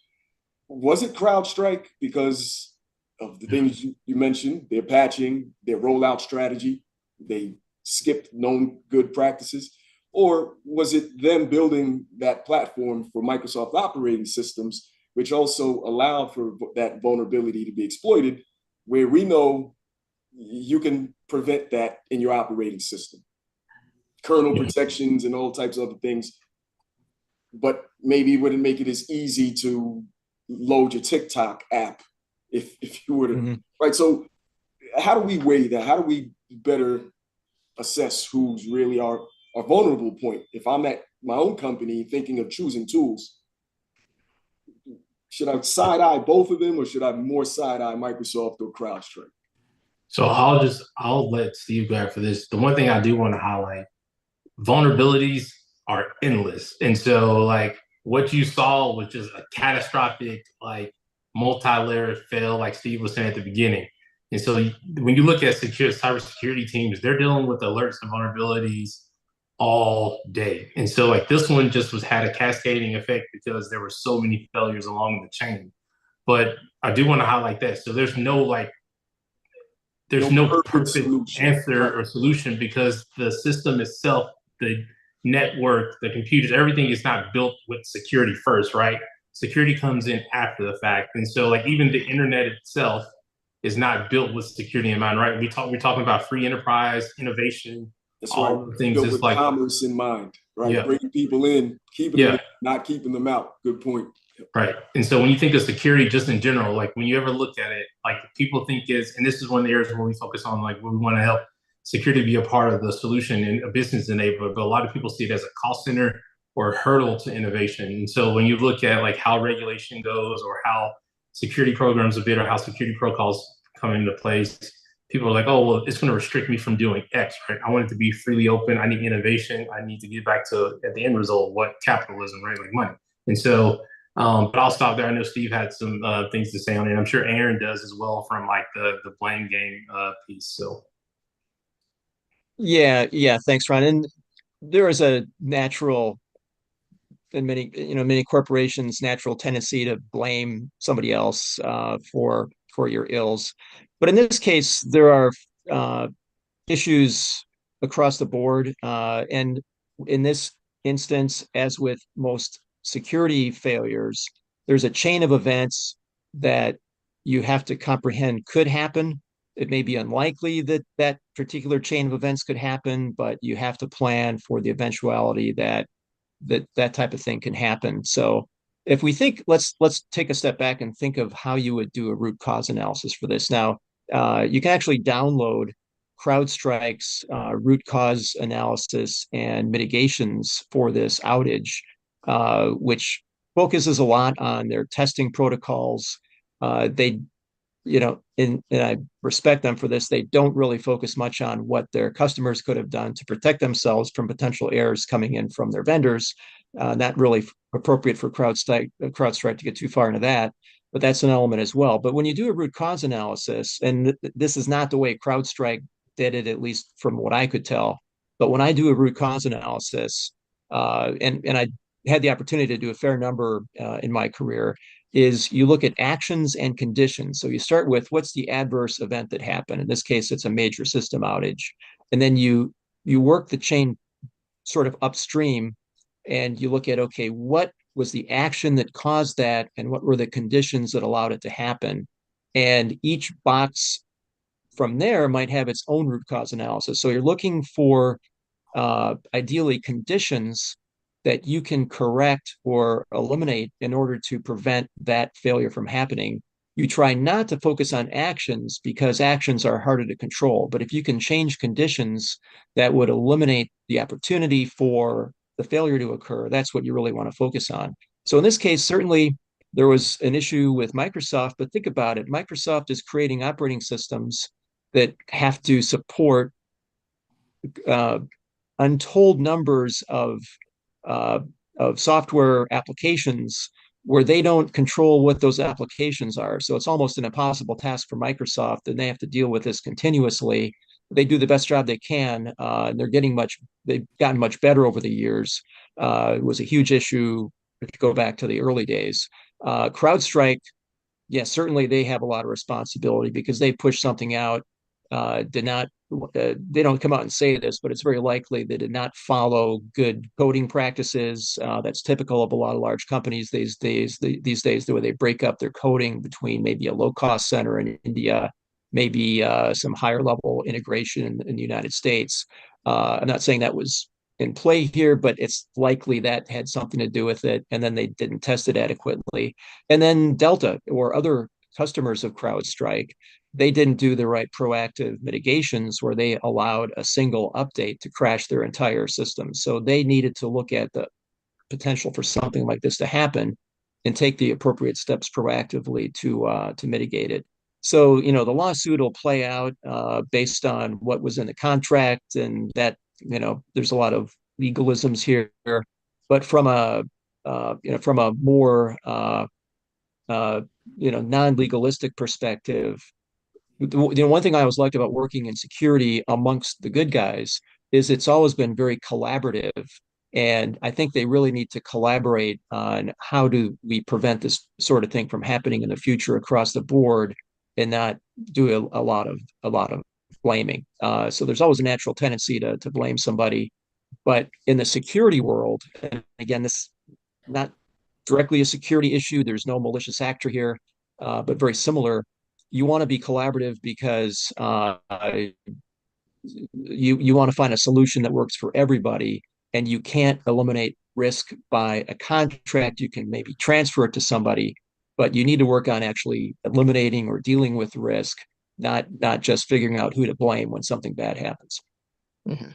Was it CrowdStrike because of the things you mentioned, their patching, their rollout strategy, they skipped known good practices? Or was it them building that platform for Microsoft operating systems, which also allowed for that vulnerability to be exploited, where we know you can prevent that in your operating system? Kernel protections and all types of other things, but maybe it wouldn't make it as easy to load your TikTok app if you were to, right? So how do we weigh that? How do we better assess who's really our vulnerable point? If I'm at my own company thinking of choosing tools, should I side-eye both of them or should I more side-eye Microsoft or CrowdStrike? So I'll let Steve go after this. The one thing I do want to highlight, vulnerabilities are endless. And so like what you saw was just a catastrophic, like multi-layered fail, like Steve was saying at the beginning. And so when you look at cybersecurity teams, they're dealing with alerts and vulnerabilities all day. And so like this one just had a cascading effect because there were so many failures along the chain. But I do want to highlight that. So there's no perfect answer or solution because the system itself, the network, the computers, everything is not built with security first, right? Security comes in after the fact. And so like even the internet itself is not built with security in mind, right? We're talking about free enterprise, innovation, that's all right. the things Built is with like commerce in mind, right? Bringing people in, keeping them in, not keeping them out. Good point. Right. And so when you think of security just in general, like when you ever look at it, like people think and this is one of the areas where we focus on, like where we want to help security be a part of the solution and a business enabler, but a lot of people see it as a cost center or a hurdle to innovation. And so when you look at like how regulation goes or how security programs a bit, or how security protocols come into place, people are like, oh, well, it's going to restrict me from doing X, right? I want it to be freely open. I need innovation. I need to get back to, at the end result, what capitalism, right? Like money. And so, but I'll stop there. I know Steve had some things to say on it. I'm sure Aaron does as well from like the blame game piece. So. Yeah, thanks, Ron. And there is a natural, in many corporations, natural tendency to blame somebody else for your ills. But in this case, there are issues across the board. And in this instance, as with most security failures, there's a chain of events that you have to comprehend could happen. It may be unlikely that that particular chain of events could happen, but you have to plan for the eventuality that that type of thing can happen. So if we think, let's take a step back and think of how you would do a root cause analysis for this. Now, you can actually download CrowdStrike's root cause analysis and mitigations for this outage, which focuses a lot on their testing protocols. They and I respect them for this. They don't really focus much on what their customers could have done to protect themselves from potential errors coming in from their vendors. Not really appropriate for CrowdStrike to get too far into that, but that's an element as well. But when you do a root cause analysis, and this is not the way CrowdStrike did it, at least from what I could tell, but when I do a root cause analysis, and I had the opportunity to do a fair number in my career, is you look at actions and conditions. So you start with what's the adverse event that happened. In this case, it's a major system outage. And then you work the chain sort of upstream and you look at, okay, what was the action that caused that and what were the conditions that allowed it to happen? And each box from there might have its own root cause analysis. So you're looking for ideally conditions that you can correct or eliminate in order to prevent that failure from happening. You try not to focus on actions because actions are harder to control. But if you can change conditions that would eliminate the opportunity for the failure to occur, that's what you really want to focus on. So in this case, certainly there was an issue with Microsoft, but think about it. Microsoft is creating operating systems that have to support untold numbers uh, of software applications where they don't control what those applications are. So it's almost an impossible task for Microsoft, and they have to deal with this continuously. They do the best job they can. And they've gotten much better over the years. It was a huge issue if you go back to the early days. CrowdStrike, yes, certainly they have a lot of responsibility because they pushed something out, did not they don't come out and say this, but it's very likely they did not follow good coding practices. That's typical of a lot of large companies these days. The way they break up their coding between maybe a low-cost center in India, maybe some higher level integration in the United States. I'm not saying that was in play here, but it's likely that had something to do with it. And then they didn't test it adequately. And then Delta or other customers of CrowdStrike, they didn't do the right proactive mitigations where they allowed a single update to crash their entire system. So they needed to look at the potential for something like this to happen and take the appropriate steps proactively to mitigate it. So, the lawsuit will play out based on what was in the contract, and that, there's a lot of legalisms here. But from a more non-legalistic perspective, one thing I always liked about working in security amongst the good guys is it's always been very collaborative. And I think they really need to collaborate on how do we prevent this sort of thing from happening in the future across the board and not do a lot of blaming. So there's always a natural tendency to blame somebody. But in the security world, and again, this not directly a security issue, there's no malicious actor here, but very similar. You want to be collaborative because you want to find a solution that works for everybody, and you can't eliminate risk by a contract. You can maybe transfer it to somebody, but you need to work on actually eliminating or dealing with risk, not just figuring out who to blame when something bad happens. Mm-hmm.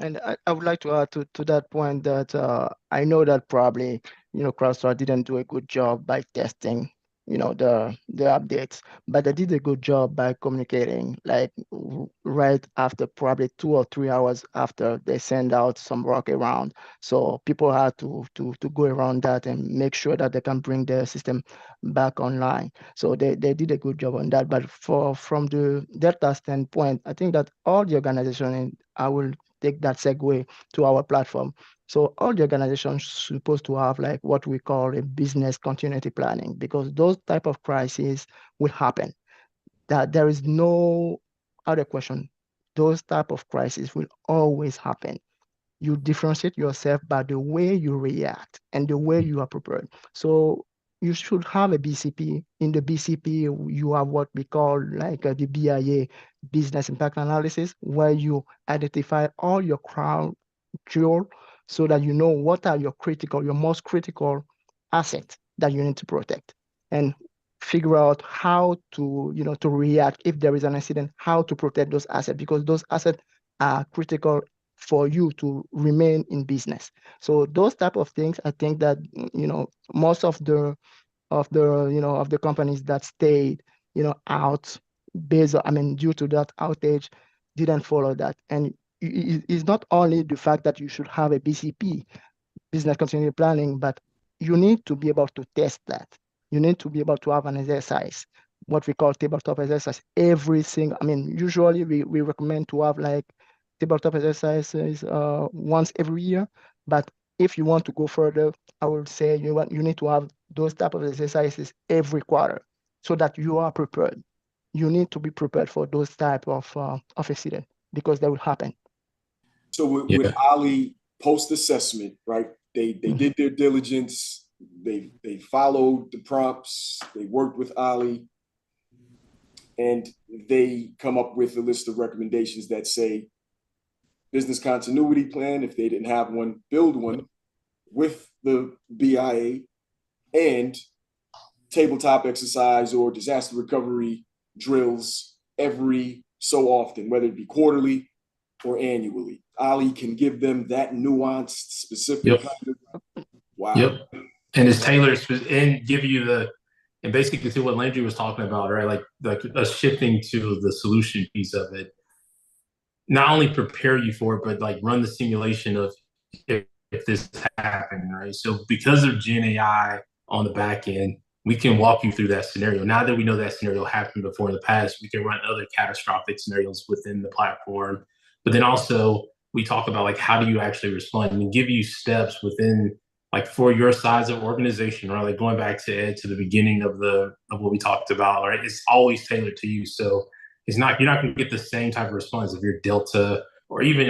And I would like to add to that point that I know that probably CrowdStrike didn't do a good job by testing the updates, but they did a good job by communicating like right after, probably 2 or 3 hours after they send out some rock around. So people had to go around that and make sure that they can bring their system back online. So they did a good job on that. But from the Delta standpoint, I think that all the organization, and I will take that segue to our platform. So all the organizations supposed to have like what we call a business continuity planning, because those type of crises will happen. That there is no other question. Those type of crises will always happen. You differentiate yourself by the way you react and the way you are prepared. So you should have a BCP. In the BCP, you have what we call like the BIA, business impact analysis, where you identify all your crowd jewel so that you know what are your most critical assets that you need to protect, and figure out how to react if there is an incident, how to protect those assets, because those assets are critical for you to remain in business. So those type of things, I think that most of the companies that stayed out based on, I mean, due to that outage, didn't follow that. And it's not only the fact that you should have a BCP, business continuity planning, but you need to be able to test that. You need to be able to have an exercise, what we call tabletop exercise, every single, I mean, usually we recommend to have like tabletop exercises once every year. But if you want to go further, I would say you need to have those type of exercises every quarter so that you are prepared. You need to be prepared for those type of accident, because they will happen. So with Ali post assessment, right? They did their diligence. They followed the prompts. They worked with Ali, and they come up with a list of recommendations that say business continuity plan. If they didn't have one, build one with the BIA, and tabletop exercise or disaster recovery drills every so often, whether it be quarterly or annually. Ali can give them that nuanced, specific kind of, wow. Yep. And it's tailored and give you and basically to what Landry was talking about, right? Like a shifting to the solution piece of it. Not only prepare you for it, but like run the simulation of if this happened, right? So because of Gen AI on the back end, we can walk you through that scenario. Now that we know that scenario happened before in the past, we can run other catastrophic scenarios within the platform. But then also we talk about like how do you actually respond and give you steps within like for your size of organization, right? Like going back to Ed to the beginning of what we talked about, right? It's always tailored to you. So you're not going to get the same type of response if you're Delta or even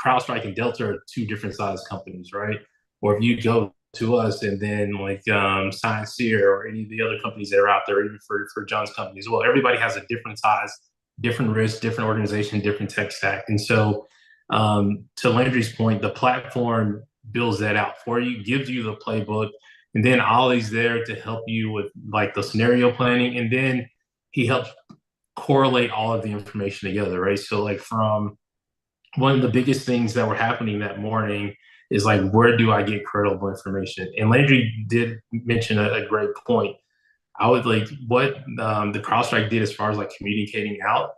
CrowdStrike and Delta are two different size companies, right? Or if you go to us and then like ScienceSeer or any of the other companies that are out there, even for John's company as well, everybody has a different size, different risk, different organization, different tech stack. And so to Landry's point, the platform builds that out for you, gives you the playbook, and then Ollie's there to help you with like the scenario planning, and then he helps correlate all of the information together, right? So like from one of the biggest things that were happening that morning is like, where do I get credible information? And Landry did mention a great point. I would like what the CrowdStrike did as far as like communicating out.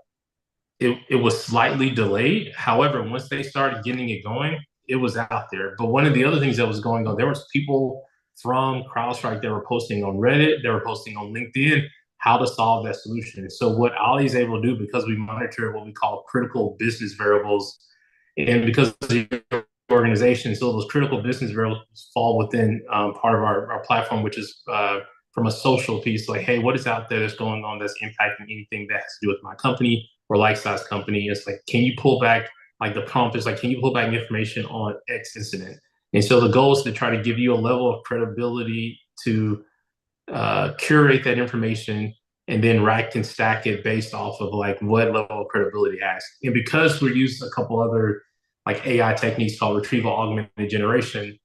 It was slightly delayed. However, once they started getting it going, it was out there. But one of the other things that was going on, there was people from CrowdStrike that were posting on Reddit, they were posting on LinkedIn, how to solve that solution. So what Ollie's able to do, because we monitor what we call critical business variables, and because of your organization, so those critical business variables fall within part of our platform, which is from a social piece, like, hey, what is out there that's going on that's impacting anything that has to do with my company or like-size company? It's like, can you pull back, like the prompt is like, can you pull back information on X incident? And so the goal is to try to give you a level of credibility to curate that information and then rack and stack it based off of like what level of credibility it has. And because we're using a couple other like AI techniques called retrieval augmented generation,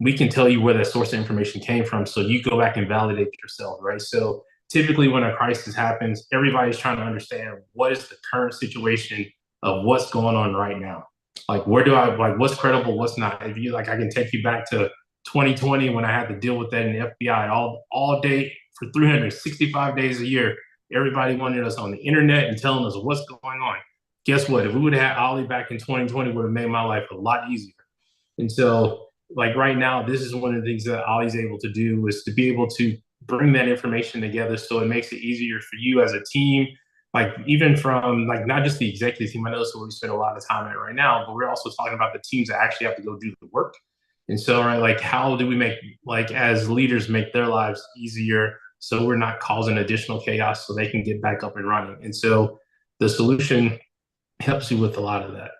we can tell you where that source of information came from. So you go back and validate yourself, right? So typically when a crisis happens, everybody's trying to understand what is the current situation of what's going on right now. Like, what's credible, what's not? If you like, I can take you back to 2020 when I had to deal with that in the FBI all day for 365 days a year, everybody wanted us on the internet and telling us what's going on. Guess what? If we would have had Ollie back in 2020, it would have made my life a lot easier. And so, like right now, this is one of the things that Ollie's able to do, is to be able to bring that information together so it makes it easier for you as a team, like even from like not just the executive team. I know that's where we spend a lot of time at right now, but we're also talking about the teams that actually have to go do the work. And so, right, like how do we make, like as leaders, make their lives easier so we're not causing additional chaos so they can get back up and running? And so the solution helps you with a lot of that.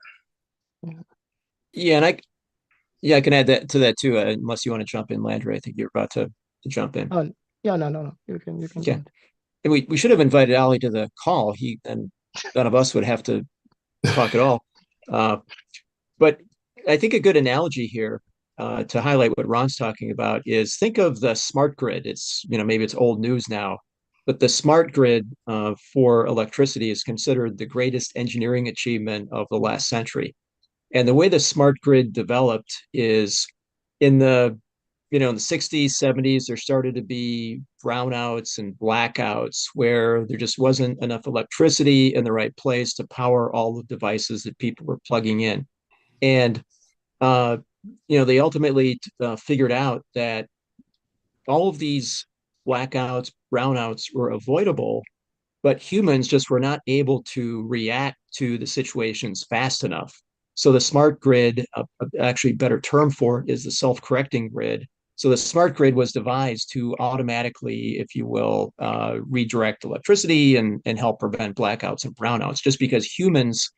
Yeah, and I can add that to that too, unless you want to jump in, Landry. I think you're about to jump in. Yeah, no. You can. Yeah. And we should have invited Ali to the call. Then none of us would have to talk at all. But I think a good analogy here to highlight what Ron's talking about is think of the smart grid. It's, maybe it's old news now, but the smart grid for electricity is considered the greatest engineering achievement of the last century. And the way the smart grid developed is in the 60s, 70s, there started to be brownouts and blackouts where there just wasn't enough electricity in the right place to power all the devices that people were plugging in. And, they ultimately figured out that all of these blackouts, brownouts were avoidable, but humans just were not able to react to the situations fast enough. So the smart grid, actually better term for it is the self-correcting grid. So the smart grid was devised to automatically, if you will, redirect electricity and help prevent blackouts and brownouts, just because humans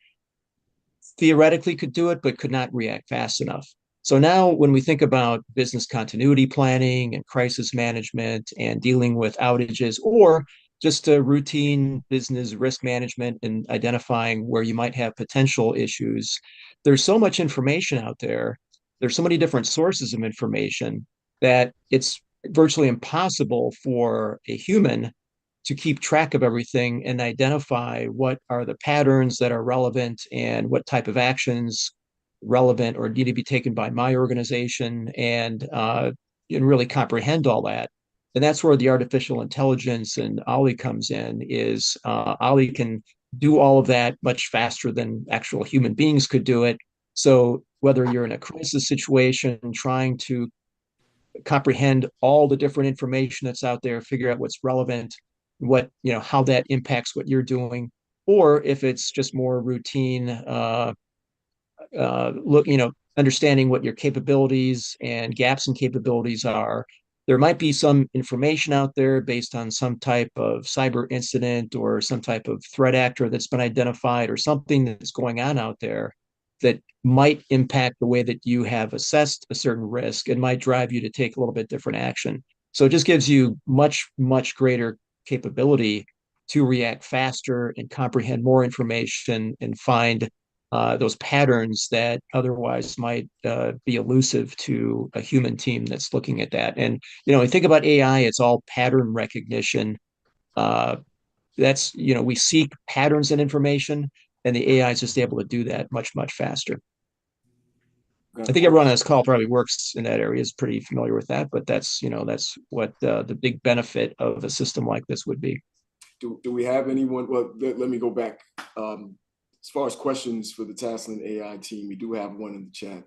theoretically could do it, but could not react fast enough. So now when we think about business continuity planning and crisis management and dealing with outages, or just a routine business risk management and identifying where you might have potential issues, there's so much information out there. There's so many different sources of information that it's virtually impossible for a human to keep track of everything and identify what are the patterns that are relevant and what type of actions relevant or need to be taken by my organization, and really comprehend all that. And that's where the artificial intelligence and Ollie comes in, is Ollie can do all of that much faster than actual human beings could do it. So whether you're in a crisis situation, trying to comprehend all the different information that's out there, figure out what's relevant, how that impacts what you're doing, or if it's just more routine, understanding what your capabilities and gaps in capabilities are. There might be some information out there based on some type of cyber incident or some type of threat actor that's been identified, or something that's going on out there that might impact the way that you have assessed a certain risk and might drive you to take a little bit different action. So it just gives you much, much greater capability to react faster and comprehend more information and find those patterns that otherwise might be elusive to a human team that's looking at that. And, when you think about AI, it's all pattern recognition. We seek patterns in information, and the AI is just able to do that much, much faster. I think everyone on this call probably works in that area, is pretty familiar with that, but that's what the big benefit of a system like this would be. Do we have anyone? Well, let me go back. As far as questions for the Tasland AI team, we do have one in the chat.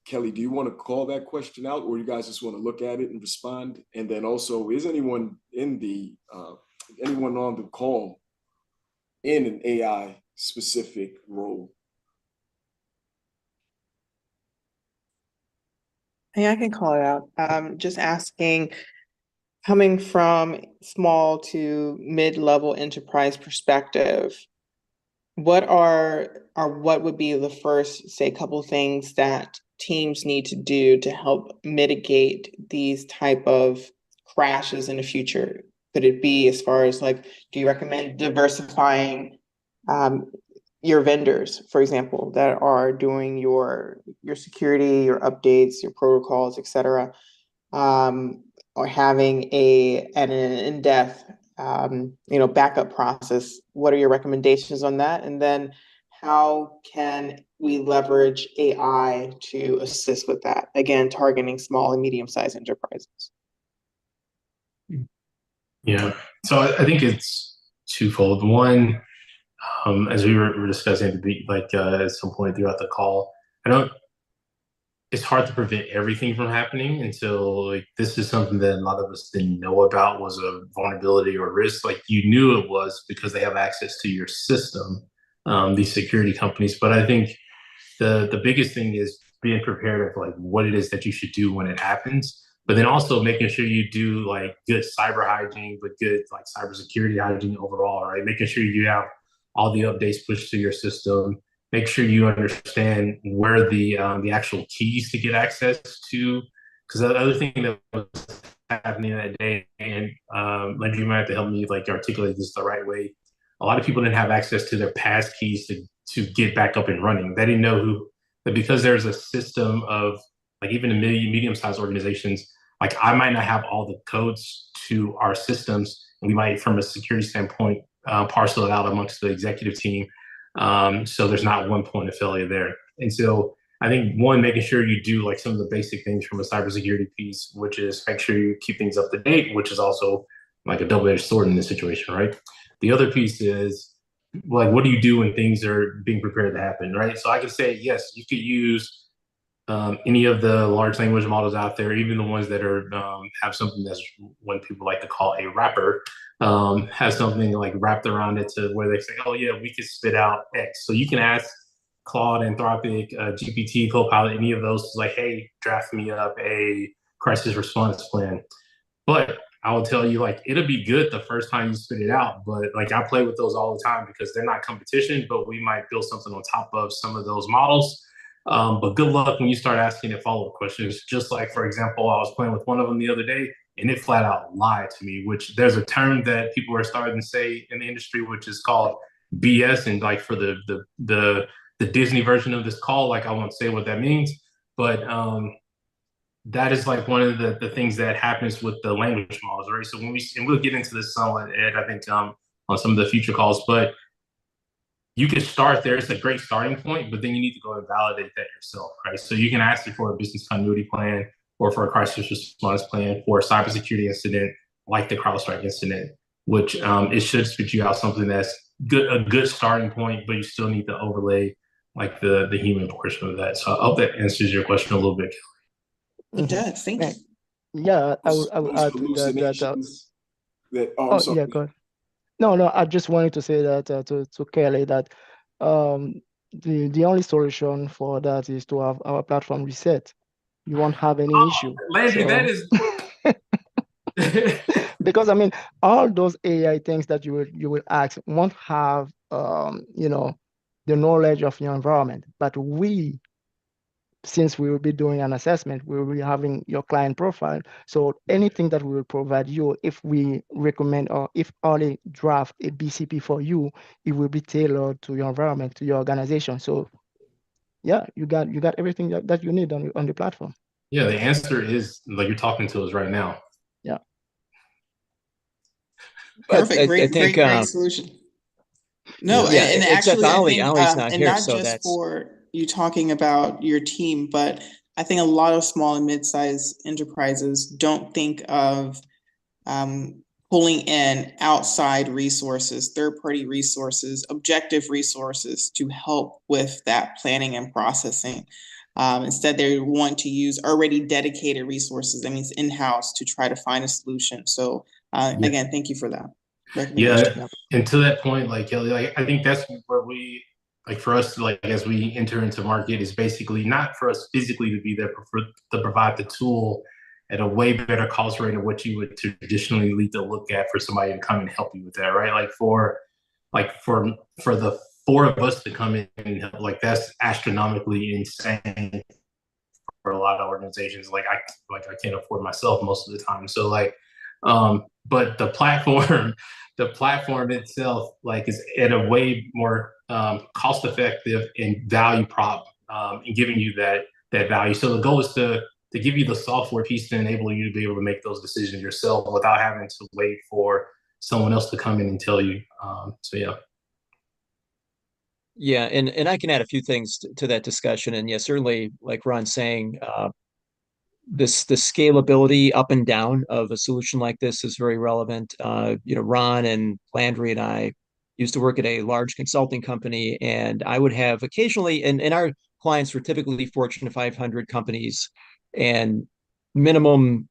Kelly, do you want to call that question out, or you guys just want to look at it and respond? And then also, is anyone on the call in an AI specific role? Yeah, I can call it out. Just asking, coming from small to mid-level enterprise perspective, what would be the first, say, couple things that teams need to do to help mitigate these type of crashes in the future? Could it be as far as do you recommend diversifying your vendors, for example, that are doing your security, your updates, your protocols, etc., or having an in-depth backup process? What are your recommendations on that? And then how can we leverage AI to assist with that? Again, targeting small and medium-sized enterprises. Yeah. So I think it's twofold. One, as we were discussing at some point throughout the call, I don't. It's hard to prevent everything from happening until like this is something that a lot of us didn't know about was a vulnerability or risk. Like you knew it was because they have access to your system, these security companies. But I think the biggest thing is being prepared of like what it is that you should do when it happens, but then also making sure you do like good cyber hygiene, but good like cybersecurity hygiene overall, right? Making sure you have all the updates pushed to your system. Make sure you understand where the actual keys to get access to. Because the other thing that was happening that day, and Lindsay, you might have to help me like articulate this the right way. A lot of people didn't have access to their pass keys to get back up and running. They didn't know who that because there's a system of like even in medium-sized organizations, like I might not have all the codes to our systems, and we might, from a security standpoint, parcel it out amongst the executive team. So there's not one point of failure there. And so I think one, making sure you do like some of the basic things from a cybersecurity piece, which is make sure you keep things up to date, which is also like a double-edged sword in this situation, right? The other piece is like, what do you do when things are being prepared to happen, right? So I can say, yes, you could use any of the large language models out there, even the ones that are have something that's what people like to call a wrapper, has something like wrapped around it to where they say, oh yeah, we could spit out X. So you can ask Claude, Anthropic, GPT, Copilot, any of those, like, hey, draft me up a crisis response plan. But I will tell you, like, it'll be good the first time you spit it out. But like, I play with those all the time because they're not competition, but we might build something on top of some of those models. But good luck when you start asking it follow up questions. Just like, for example, I was playing with one of them the other day, and it flat out lied to me. Which there's a term that people are starting to say in the industry, which is called BS. And like for the Disney version of this call, like I won't say what that means, but that is like one of the things that happens with the language models, right? So when and we'll get into this somewhat, Ed, I think on some of the future calls, but you can start there. It's a great starting point, but then you need to go and validate that yourself, right? So you can ask it for a business continuity plan or for a crisis response plan for a cybersecurity incident like the CrowdStrike incident, which it should spit you out something that's a good starting point, but you still need to overlay like the human portion of that. So I hope that answers your question a little bit. It does. Thank you. Yeah, I will add to that. I'm sorry. Yeah, go ahead. No, I just wanted to say that to Kelly that the only solution for that is to have our platform reset. You won't have any issue. Landry, so... that is because I mean all those AI things that you will ask won't have the knowledge of your environment, but since we will be doing an assessment, we will be having your client profile. So anything that we will provide you, if we recommend or if only draft a BCP for you, it will be tailored to your environment, to your organization. So yeah, you got everything that you need on the platform. Yeah, the answer is like you're talking to us right now. Yeah. Perfect. Great solution. No, yeah, and actually, I think, not and here, not so just for you talking about your team, but I think a lot of small and mid-sized enterprises don't think of pulling in outside resources, third-party resources, objective resources to help with that planning and processing. Instead, they want to use already dedicated resources, that means in-house, to try to find a solution. So again, thank you for that. Yeah, and to that point, like Kelly, like I think that's where we, like for us, like as we enter into market, is basically not for us physically to be there, but to provide the tool at a way better cost rate of what you would traditionally need to look at for somebody to come and help you with that, right? Like for the four of us to come in and help, like that's astronomically insane for a lot of organizations. Like I can't afford myself most of the time, so like. But the platform itself, like, is at a way more cost effective and value prop in giving you that value. So the goal is to give you the software piece to enable you to be able to make those decisions yourself without having to wait for someone else to come in and tell you. So yeah. Yeah, and I can add a few things to that discussion. And yeah, certainly, like Ron's saying, the scalability up and down of a solution like this is very relevant. Ron and Landry and I used to work at a large consulting company, and I would have occasionally, and our clients were typically Fortune 500 companies, and minimum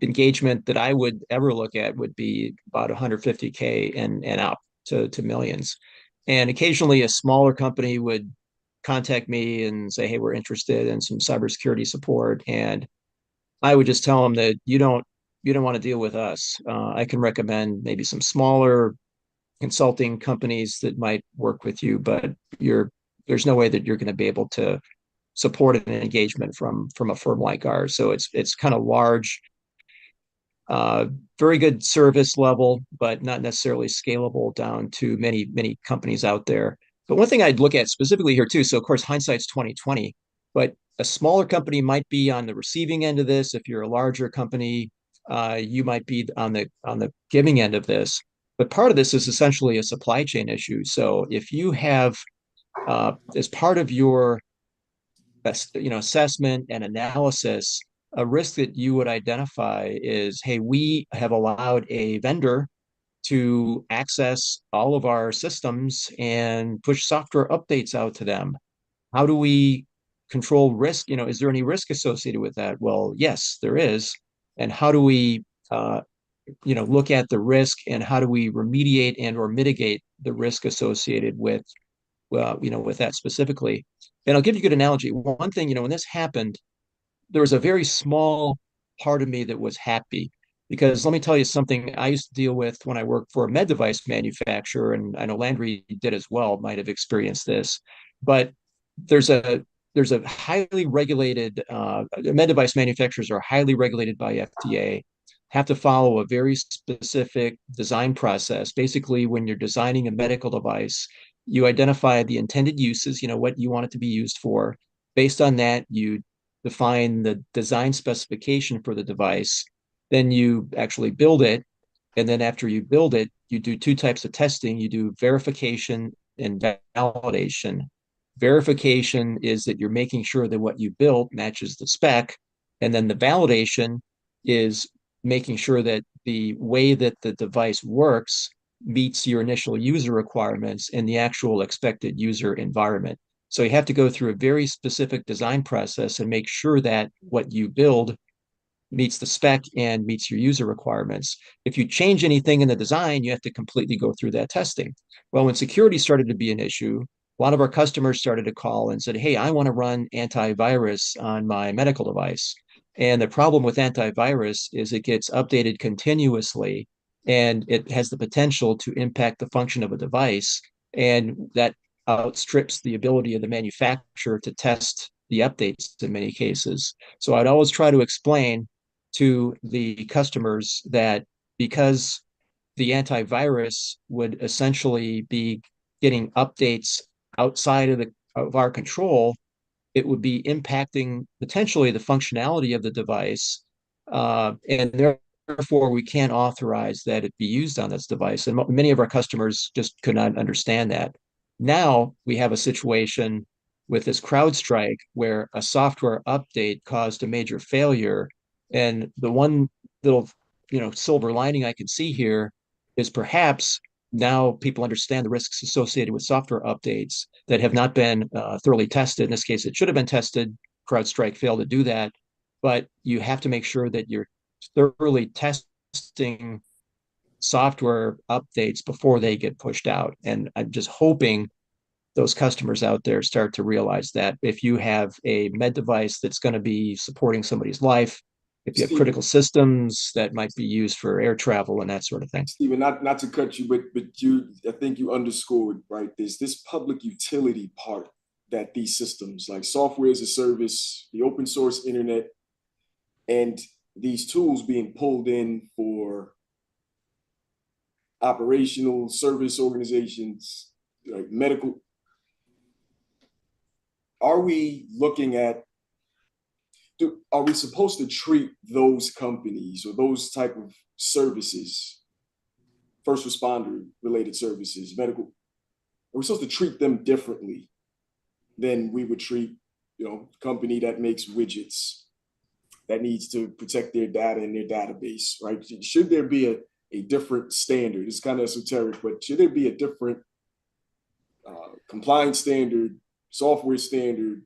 engagement that I would ever look at would be about 150K and up to millions. And occasionally a smaller company would contact me and say, hey, we're interested in some cybersecurity support. And I would just tell them that you don't want to deal with us. I can recommend maybe some smaller consulting companies that might work with you, but there's no way that you're going to be able to support an engagement from a firm like ours. So it's kind of large, very good service level, but not necessarily scalable down to many companies out there. But one thing I'd look at specifically here too, so of course hindsight's 2020, but a smaller company might be on the receiving end of this. If you're a larger company, you might be on the giving end of this. But part of this is essentially a supply chain issue. So if you have as part of your assessment and analysis, a risk that you would identify is, hey, we have allowed a vendor to access all of our systems and push software updates out to them. How do we control risk? Is there any risk associated with that? Well, yes, there is. And how do we look at the risk, and how do we remediate and or mitigate the risk associated with with that specifically? And I'll give you a good analogy. One thing, when this happened, there was a very small part of me that was happy, because let me tell you something I used to deal with when I worked for a med device manufacturer, and I know Landry did as well, might have experienced this, but there's a highly regulated med device manufacturers are highly regulated by FDA, have to follow a very specific design process. Basically, when you're designing a medical device, you identify the intended uses, what you want it to be used for. Based on that, you define the design specification for the device. Then you actually build it. And then after you build it, you do two types of testing. You do verification and validation. Verification is that you're making sure that what you built matches the spec. And then the validation is making sure that the way that the device works meets your initial user requirements in the actual expected user environment. So you have to go through a very specific design process and make sure that what you build meets the spec and meets your user requirements. If you change anything in the design, you have to completely go through that testing. Well, when security started to be an issue, a lot of our customers started to call and said, hey, I want to run antivirus on my medical device. And the problem with antivirus is it gets updated continuously, and it has the potential to impact the function of a device. And that outstrips the ability of the manufacturer to test the updates in many cases. So I'd always try to explain to the customers that because the antivirus would essentially be getting updates outside of our control, it would be impacting potentially the functionality of the device, and therefore we can't authorize that it be used on this device. And many of our customers just could not understand that. Now we have a situation with this CrowdStrike where a software update caused a major failure. And the one little, silver lining I can see here is perhaps now people understand the risks associated with software updates that have not been thoroughly tested. In this case, it should have been tested. CrowdStrike failed to do that. But you have to make sure that you're thoroughly testing software updates before they get pushed out. And I'm just hoping those customers out there start to realize that if you have a med device that's going to be supporting somebody's life, if you have critical systems that might be used for air travel and that sort of thing. Stephen, not to cut you, but I think you underscored, right? There's this public utility part that these systems, like software as a service, the open source internet, and these tools being pulled in for operational service organizations, like medical. Are we looking at, are we supposed to treat those companies or those type of services, first responder related services, medical, are we supposed to treat them differently than we would treat, a company that makes widgets? that needs to protect their data in their database, right? Should there be a different standard? It's kind of esoteric, but should there be a different compliance standard, software standard,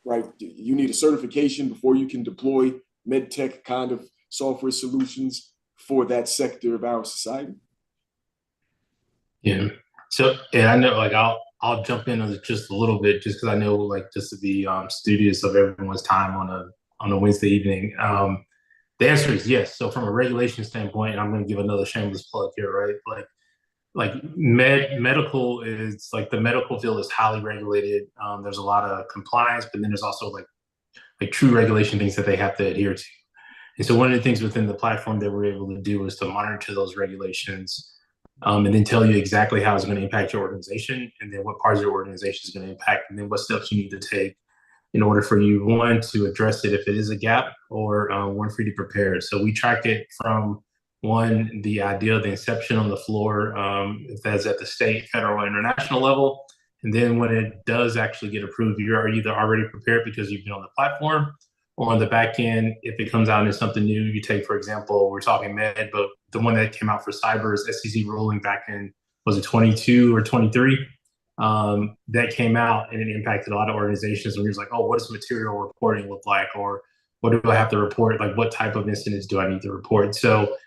right? You need a certification before you can deploy med tech kind of software solutions for that sector of our society. Yeah. So, and I know, like, I'll jump in on just a little bit, just because I know, like, just to be studious of everyone's time on a Wednesday evening. The answer is yes. So, from a regulation standpoint, and I'm going to give another shameless plug here, right? Medical is like the medical field is highly regulated. There's a lot of compliance, but then there's also like true regulation things that they have to adhere to. And so one of the things within the platform that we're able to do is to monitor those regulations, and then tell you exactly how it's going to impact your organization, and then what parts of your organization is going to impact, and then what steps you need to take in order for you, one, to address it if it is a gap, or one, for you to prepare it. So we track it from, one, the idea, the inception on the floor, if that's at the state, federal, or international level. And then when it does actually get approved, you're either already prepared because you've been on the platform, or on the back end, if it comes out into something new, you take, for example, we're talking med, but the one that came out for cyber is SEC ruling back in, was it 22 or 23? That came out and it impacted a lot of organizations. And we was like, oh, what does material reporting look like? Or what do I have to report? Like, what type of incidents do I need to report? So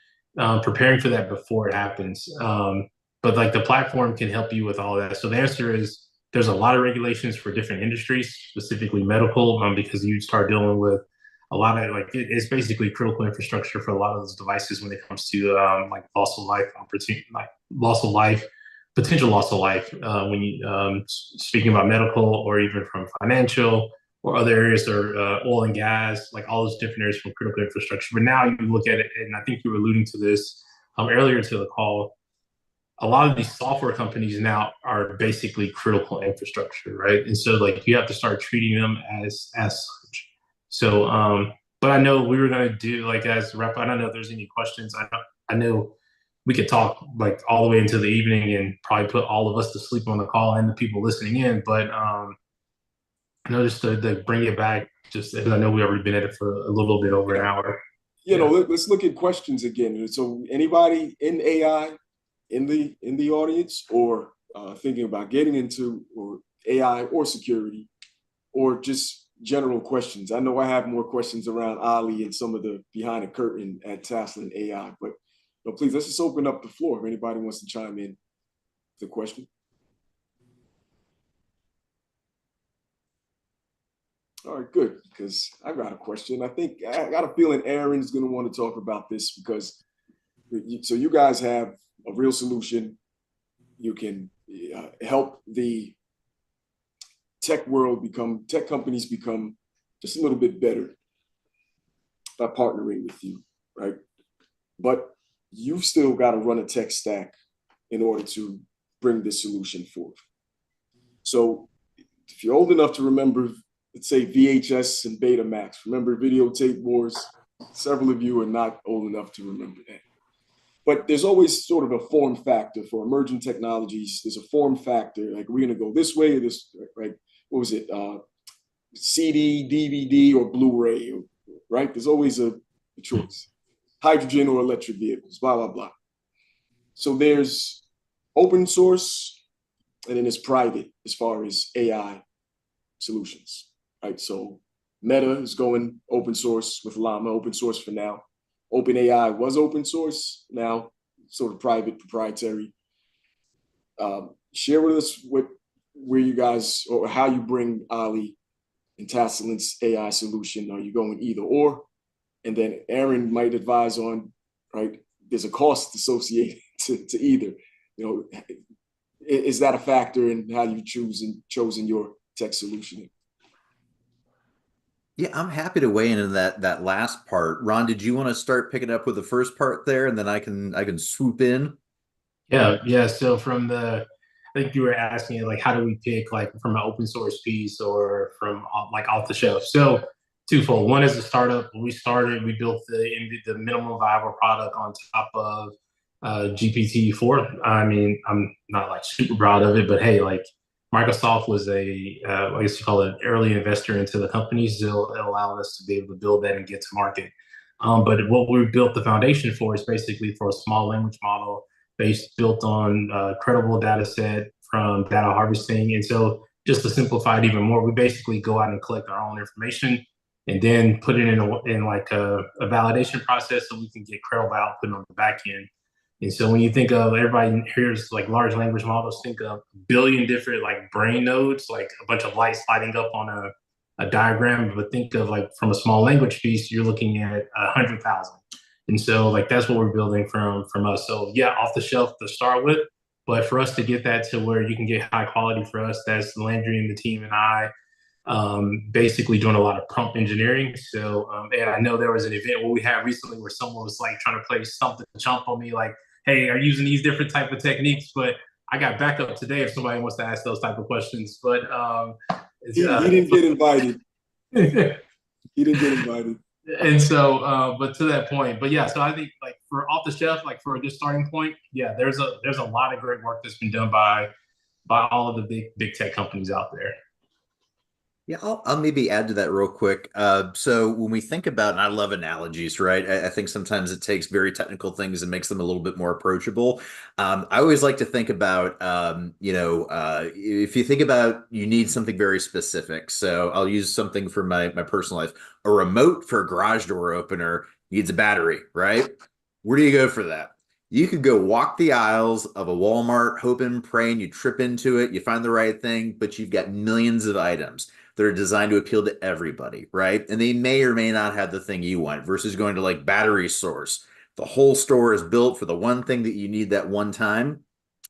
preparing for that before it happens. But like the platform can help you with all that. So the answer is there's a lot of regulations for different industries, specifically medical, because you start dealing with a lot of it's basically critical infrastructure for a lot of those devices when it comes to like loss of life opportunity, like loss of life, potential loss of life, when you speaking about medical or even from financial or other areas, or oil and gas, like all those different areas from critical infrastructure. But now you look at it, and I think you were alluding to this earlier to the call, a lot of these software companies now are basically critical infrastructure, right? And so like you have to start treating them as such. So, but I know we were going to do like as rep. I don't know if there's any questions. I know we could talk like all the way into the evening and probably put all of us to sleep on the call and the people listening in. But I know just to bring it back, just because I know we've already been at it for a little bit over an hour. You know, let's look at questions again. So anybody in AI in the audience, or thinking about getting into or AI or security, or just general questions? I know I have more questions around Ali and some of the behind the curtain at Tasland AI, but please, let's just open up the floor if anybody wants to chime in with a question. All right, good, because I got a question. I think I got a feeling Aaron's going to want to talk about this, because so you guys have a real solution. You can help the tech companies become just a little bit better by partnering with you, right? But you've still got to run a tech stack in order to bring this solution forth. So if you're old enough to remember, let's say VHS and Betamax, remember videotape wars? Several of you are not old enough to remember that. But there's always sort of a form factor for emerging technologies. There's a form factor, like we're going to go this way or this, right? What was it? CD, DVD, or Blu-ray, right? There's always a choice. Hydrogen or electric vehicles, blah, blah, blah. So there's open source, and then there's private as far as AI solutions, right? So Meta is going open source with Llama, open source for now. OpenAI was open source, now sort of private, proprietary. Share with us where you guys, or how you bring Ali and Tasland's AI solution. Are you going either or? And then Aaron might advise on, right, there's a cost associated to either. You know, is that a factor in how you chosen your tech solution? Yeah, I'm happy to weigh in on that last part. Ron, did you want to start picking up with the first part there, and then I can swoop in? Yeah. So I think you were asking like how do we pick like from an open source piece or from like off the shelf? So twofold. One is a startup. When we started, we built the minimum viable product on top of GPT-4. I mean, I'm not like super proud of it, but hey, like Microsoft was I guess you call it an early investor into the company, so it allowed us to be able to build that and get to market. But what we built the foundation for is basically for a small language model based built on credible data set from data harvesting. And so just to simplify it even more, we basically go out and collect our own information and then put it in like a validation process so we can get credible output on the back end. And so when you think of everybody hears like large language models, think of a billion different like brain nodes, like a bunch of lights lighting up on a diagram. But think of like from a small language piece, you're looking at 100,000. And so like that's what we're building from us. So yeah, off the shelf to start with. But for us to get that to where you can get high quality for us, that's Landry and the team and I basically doing a lot of prompt engineering. So, and I know there was an event where we had recently where someone was like trying to play something chump on me, like, hey, are you using these different type of techniques? But I got backup today if somebody wants to ask those type of questions. But he didn't get invited. He didn't get invited. And so, but to that point, but yeah, so I think like for off the shelf, like for a good starting point, yeah, there's a lot of great work that's been done by all of the big tech companies out there. Yeah, I'll maybe add to that real quick. So when we think about, and I love analogies, right? I think sometimes it takes very technical things and makes them a little bit more approachable. I always like to think about, if you think about, you need something very specific. So I'll use something from my personal life. A remote for a garage door opener needs a battery, right? Where do you go for that? You could go walk the aisles of a Walmart, hoping, praying, you trip into it, you find the right thing, but you've got millions of items that are designed to appeal to everybody, right? And they may or may not have the thing you want versus going to like battery source. The whole store is built for the one thing that you need that one time.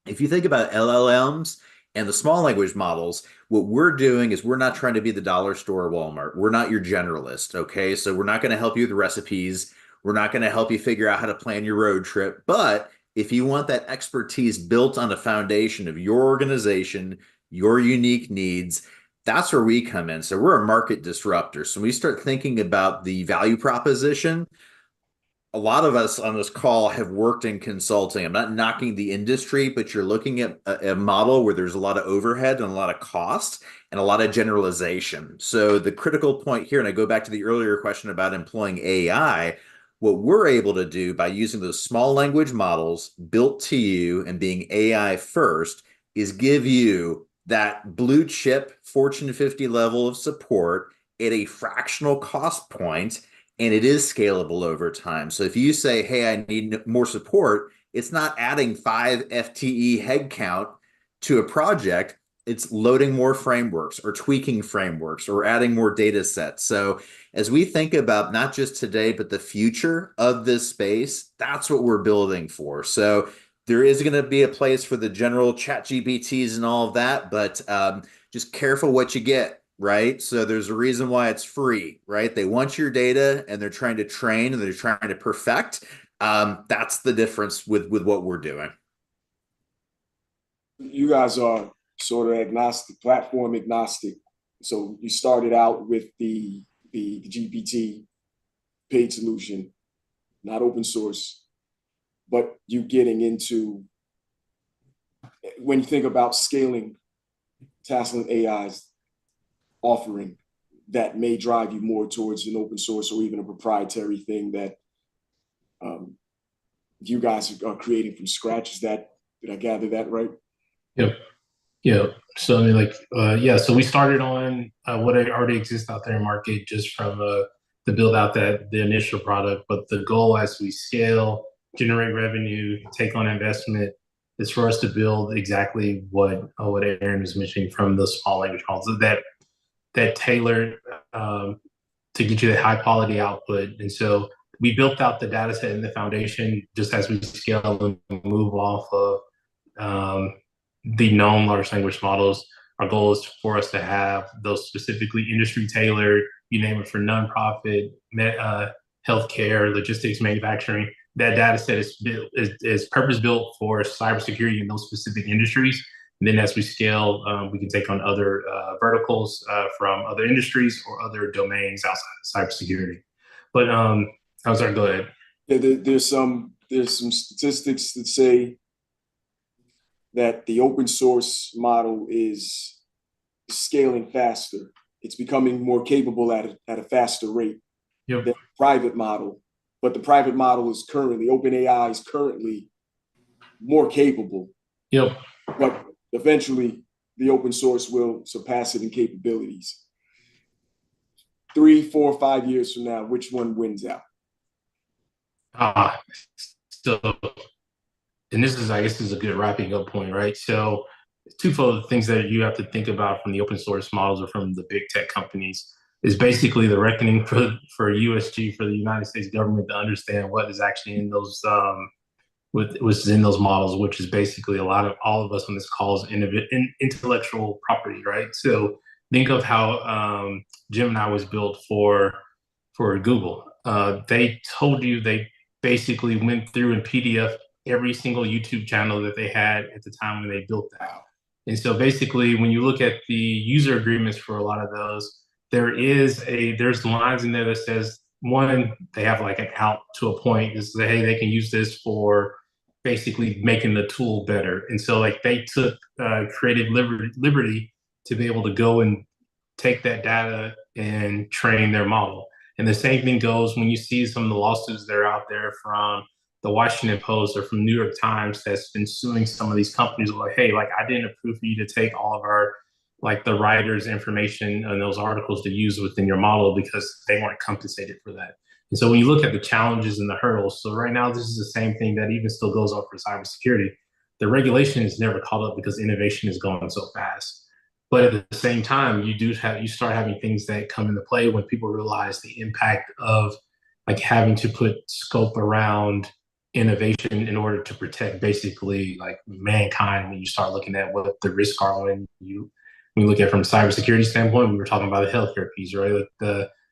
If you think about LLMs and the small language models, what we're doing is we're not trying to be the dollar store or Walmart. We're not your generalist, okay? So we're not going to help you with recipes. We're not going to help you figure out how to plan your road trip. But if you want that expertise built on a foundation of your organization, your unique needs, that's where we come in. So we're a market disruptor. So when we start thinking about the value proposition, a lot of us on this call have worked in consulting. I'm not knocking the industry, but you're looking at a model where there's a lot of overhead and a lot of cost and a lot of generalization. So the critical point here, and I go back to the earlier question about employing AI, what we're able to do by using those small language models built to you and being AI first is give you that blue chip Fortune 50 level of support at a fractional cost point, and it is scalable over time. So if you say, hey, I need more support, it's not adding 5 FTE headcount to a project. It's loading more frameworks or tweaking frameworks or adding more data sets. So as we think about not just today, but the future of this space, that's what we're building for. So there is going to be a place for the general chat GPTs and all of that, but just careful what you get, right? So there's a reason why it's free, right? They want your data and they're trying to train and they're trying to perfect. That's the difference with what we're doing. You guys are sort of agnostic, platform agnostic. So you started out with the GPT paid solution, not open source, but you getting into, when you think about scaling Tasland AI's offering, that may drive you more towards an open source or even a proprietary thing that you guys are creating from scratch. Did I gather that right? Yep. Yeah. So I mean, like, yeah. So we started on what already exists out there in market, just from to build out the initial product. But the goal as we scale, generate revenue, take on investment, is for us to build exactly what Aaron was mentioning from the small language models that tailor to get you that high quality output. And so we built out the data set and the foundation just as we scale and move off of the known large language models. Our goal is for us to have those specifically industry tailored, you name it, for nonprofit, healthcare, logistics, manufacturing. That data set is purpose built for cybersecurity in those specific industries. And then as we scale, we can take on other verticals from other industries or other domains outside of cybersecurity. But I'm sorry, go ahead. Yeah, there's some statistics that say that the open source model is scaling faster. It's becoming more capable at a faster rate than the private model. But the private model is currently, OpenAI is currently more capable. But eventually, the open source will surpass it in capabilities. 3, 4, 5 years from now, which one wins out? So, and this is, I guess, is a good wrapping up point, right? So, twofold things that you have to think about from the open source models or from the big tech companies is basically the reckoning for USG, for the United States government, to understand what is actually in those what's in those models, which is basically a lot of all of us on this call's intellectual property, right? So think of how Gemini was built for Google. They told you they basically went through and PDF every single YouTube channel that they had at the time when they built that. And so basically, when you look at the user agreements for a lot of those, there's lines in there that says, one, they have like an out to a point, is that, hey, they can use this for basically making the tool better. And so like they took creative liberty to be able to go and take that data and train their model. And the same thing goes when you see some of the lawsuits that are out there from the Washington Post or from New York Times that's been suing some of these companies, like, hey, like I didn't approve for you to take all of our, like the writer's information and those articles to use within your model because they weren't compensated for that. And so when you look at the challenges and the hurdles, so right now this is the same thing that even still goes on for cybersecurity. The regulation is never caught up because innovation is going so fast. But at the same time, you start having things that come into play when people realize the impact of like having to put scope around innovation in order to protect basically like mankind. When you start looking at what the risks are when you look at it from a cybersecurity standpoint, we were talking about the healthcare piece, right? Like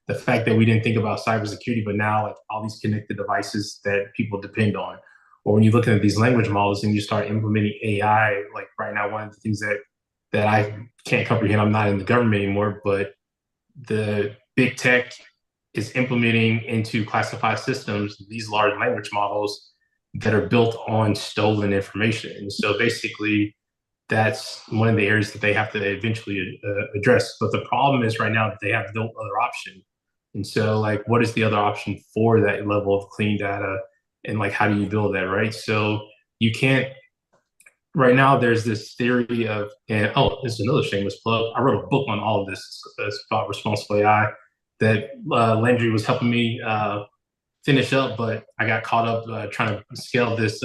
the fact that we didn't think about cybersecurity, but now like all these connected devices that people depend on. Or when you look at these language models and you start implementing AI, like right now, one of the things that I can't comprehend, I'm not in the government anymore, but the big tech is implementing into classified systems these large language models that are built on stolen information. And so basically, that's one of the areas that they have to eventually address. But the problem is right now that they have no other option. And so, like, what is the other option for that level of clean data? And like, how do you build that, right? So you can't. Right now, there's this theory of, and oh, it's another shameless plug. I wrote a book on all of this. It's about responsible AI that Landry was helping me finish up, but I got caught up trying to scale this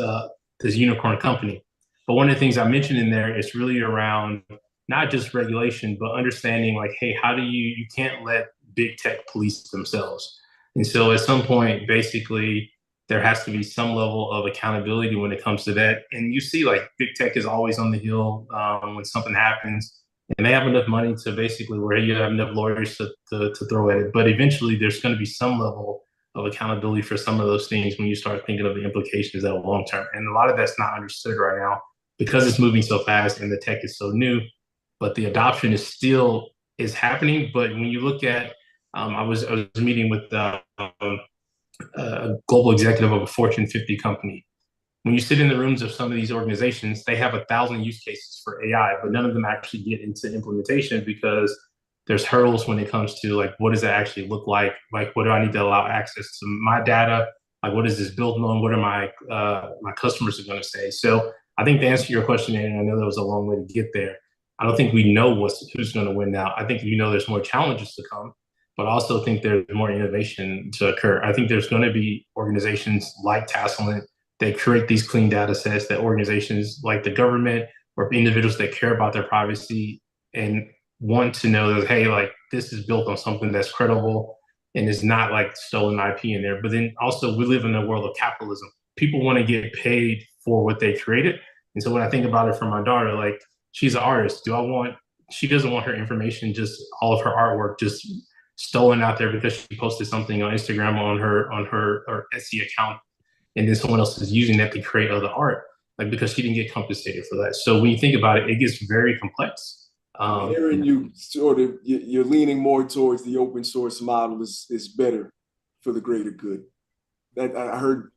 unicorn company. But one of the things I mentioned in there is really around not just regulation, but understanding like, hey, how do you can't let big tech police themselves. And so at some point, basically, there has to be some level of accountability when it comes to that. And you see like big tech is always on the hill when something happens, and they have enough money to basically where you have enough lawyers to throw at it. But eventually there's going to be some level of accountability for some of those things when you start thinking of the implications that are long term. And a lot of that's not understood right now because it's moving so fast and the tech is so new, but the adoption is happening. But when you look at, I was meeting with a global executive of a Fortune 50 company. When you sit in the rooms of some of these organizations, they have 1,000 use cases for AI, but none of them actually get into implementation because there's hurdles when it comes to like, what does that actually look like? Like, what do I need to allow access to my data? Like, what is this built on? What are my customers are going to say? So I think to answer your question, and I know that was a long way to get there, I don't think we know who's going to win now. I think we know there's more challenges to come, but I also think there's more innovation to occur. I think there's going to be organizations like Tasselent that create these clean data sets, that organizations like the government or individuals that care about their privacy and want to know that, hey, like this is built on something that's credible and is not like stolen IP in there. But then also we live in a world of capitalism. People want to get paid for what they created. And so when I think about it for my daughter, like she's an artist. She doesn't want her information, just all of her artwork just stolen out there because she posted something on Instagram on her or Etsy account, and then someone else is using that to create other art, like because she didn't get compensated for that. So when you think about it, it gets very complex. Hearing you sort of, you're leaning more towards the open source model is better for the greater good. That I heard.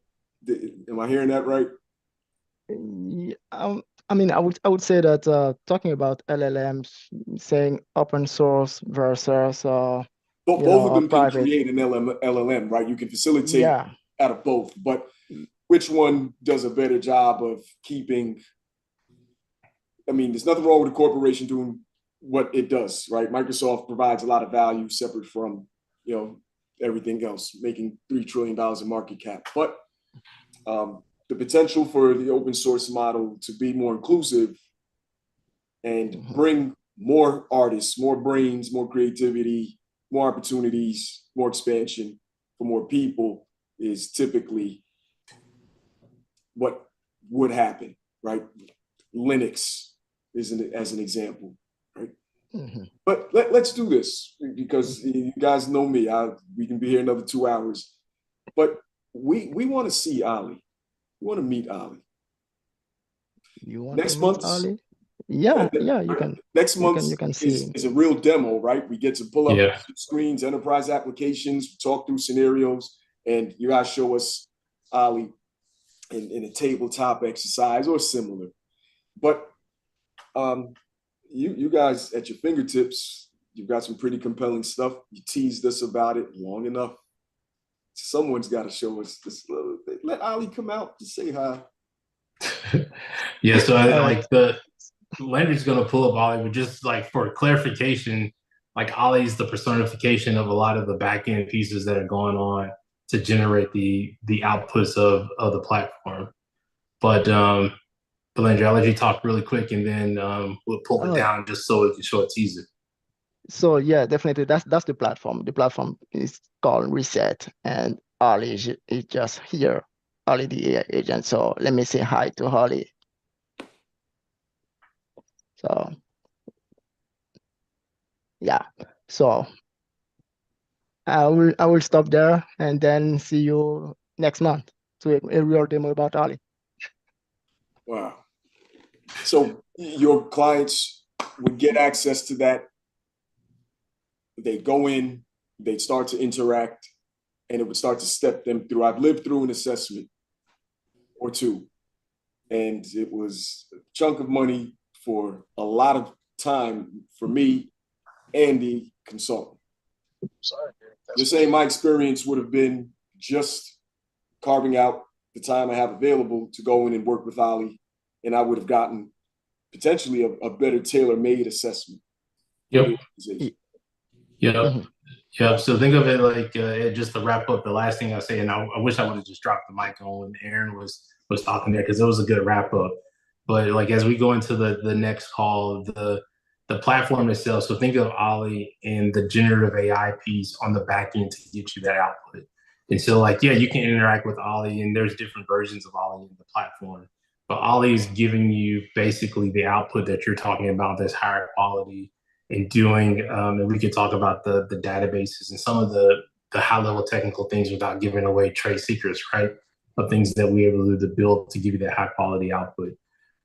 Am I hearing that right? I mean, I would say that talking about LLMs, saying open source versus Both of them can private. create an LLM, right? You can facilitate Yeah. out of both, but which one does a better job of keeping? I mean, there's nothing wrong with a corporation doing what it does, right? Microsoft provides a lot of value separate from, everything else, making $3 trillion in market cap. But the potential for the open source model to be more inclusive and bring more artists, more brains, more creativity, more opportunities, more expansion for more people is typically what would happen, right? Linux is as an example, right? Mm-hmm. But let's do this because you guys know me. We can be here another 2 hours, but we want to see Ali. We want to meet Ali. You want Next to meet month, Ali? Yeah, you can. Next month You can see. is a real demo, right? We get to pull up screens, enterprise applications, talk through scenarios, and you guys show us Ali in a tabletop exercise or similar. But you guys at your fingertips, you've got some pretty compelling stuff. You teased us about it long enough. Someone's got to show us this. Let Ali come out to say hi. Yeah, so like Landry's gonna pull up Ollie, but just like for clarification, like Ollie's the personification of a lot of the back end pieces that are going on to generate the outputs of the platform. But Landry, I'll let you talk really quick, and then we'll pull it down just so we can show a teaser. So yeah, definitely that's the platform. The platform is called Reset, and Ollie is just here, Ollie the AI agent. So let me say hi to Ollie. So yeah, so I will stop there and then see you next month to a real demo about Ollie. Wow. So your clients would get access to that. They'd go in, they'd start to interact, and it would start to step them through. I've lived through an assessment or two, and it was a chunk of money for a lot of time for me and the consultant. Sorry, You're saying my experience would have been just carving out the time I have available to go in and work with Ali, and I would have gotten potentially a better tailor-made assessment. Yep. Yep. Mm-hmm. Yep. So think of it like just to wrap up. The last thing I say, and I wish I would have just dropped the mic on when Aaron was talking there because it was a good wrap up. But like as we go into the next call, the platform itself. So think of Ollie and the generative AI piece on the back end to get you that output. And so like you can interact with Ollie, and there's different versions of Ollie in the platform. But Ollie is giving you basically the output that you're talking about that's higher quality and doing, and we could talk about the databases and some of the high level technical things without giving away trade secrets, right? Of things that we're able to build to give you that high quality output.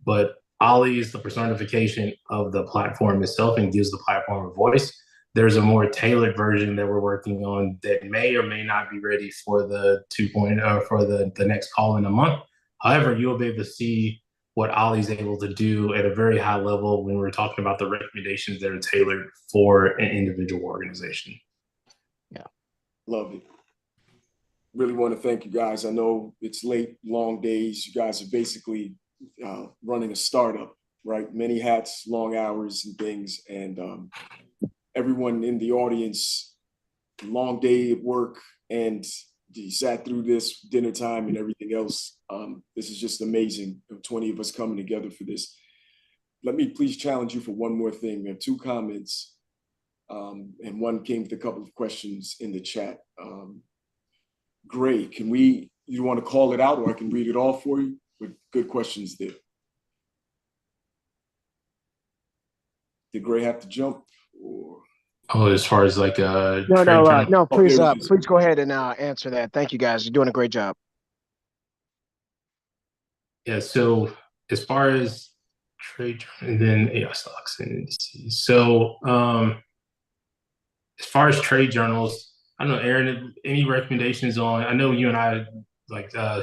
But Ollie is the personification of the platform itself and gives the platform a voice. There's a more tailored version that we're working on that may or may not be ready for the 2.0 for the next call in a month. However, you'll be able to see what Ollie's able to do at a very high level when we're talking about the recommendations that are tailored for an individual organization. Yeah, love it. Really want to thank you guys. I know it's late, long days. You guys are basically running a startup, right? Many hats, long hours and things. And everyone in the audience, long day at work, and you sat through this dinner time and everything else. This is just amazing. 20 of us coming together for this. Let me please challenge you for one more thing. We have 2 comments, and one came with a couple of questions in the chat. Gray, you want to call it out, or I can read it all for you? With good questions there. Did Gray have to jump? Or? Oh, as far as like no, please, please go ahead and answer that. Thank you, guys. You're doing a great job. Yeah. So as far as trade and then AI stocks and indices. So as far as trade journals, I don't know, Aaron, any recommendations on? I know you and I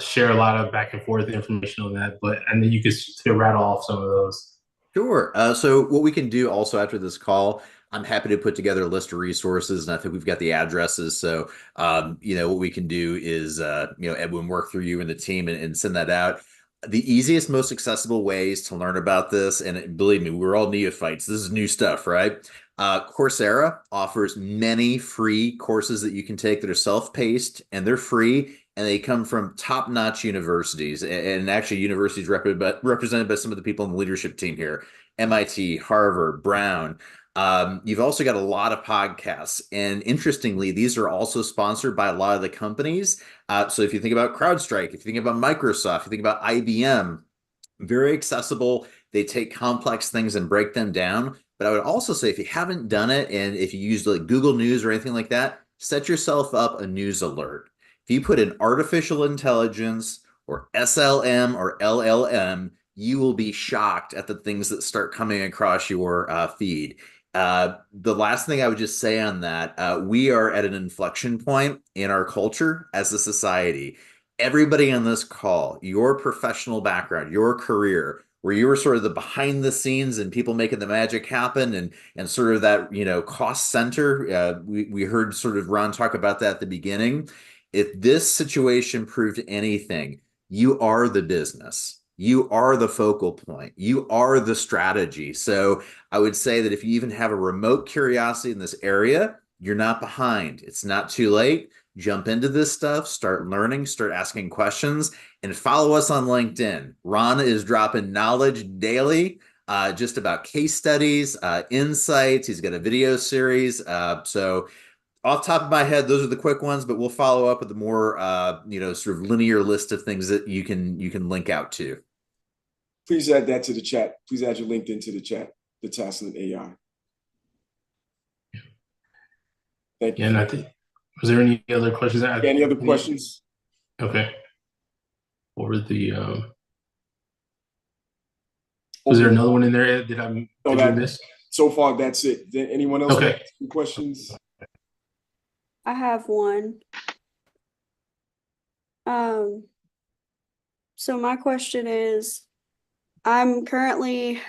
share a lot of back and forth information on that, and then you could rattle off some of those. Sure. So what we can do also after this call, I'm happy to put together a list of resources, and I think we've got the addresses. So, what we can do is, Edwin, work through you and the team and send that out. The easiest, most accessible ways to learn about this, and believe me, we're all neophytes. This is new stuff, right? Coursera offers many free courses that you can take that are self-paced, and they're free, and they come from top-notch universities, and actually universities represented by some of the people in the leadership team here: MIT, Harvard, Brown. You've also got a lot of podcasts, and interestingly, these are also sponsored by a lot of the companies. So if you think about CrowdStrike, if you think about Microsoft, if you think about IBM, very accessible. They take complex things and break them down. But I would also say, if you haven't done it, and if you use like Google News or anything like that, set yourself up a news alert. If you put in artificial intelligence or SLM or LLM, you will be shocked at the things that start coming across your feed. The last thing I would just say on that, we are at an inflection point in our culture as a society. Everybody on this call, your professional background, your career, where you were sort of the behind the scenes and people making the magic happen, and sort of that, cost center. We heard sort of Ron talk about that at the beginning. If this situation proved anything, you are the business. You are the focal point. You are the strategy. So I would say that if you even have a remote curiosity in this area, you're not behind. It's not too late. Jump into this stuff, start learning, start asking questions, and follow us on LinkedIn. Ron is dropping knowledge daily, just about case studies, insights. He's got a video series. So off the top of my head, those are the quick ones, but we'll follow up with a more, sort of linear list of things that you can link out to. Please add that to the chat. Please add your LinkedIn to the chat, the Taslant AI. Thank you. And I think, was there any other questions? Any other questions? Okay. What were the, was there another one in there, Ed? Did I miss? So far, that's it. Did anyone else have any questions? I have one. So my question is, I'm currently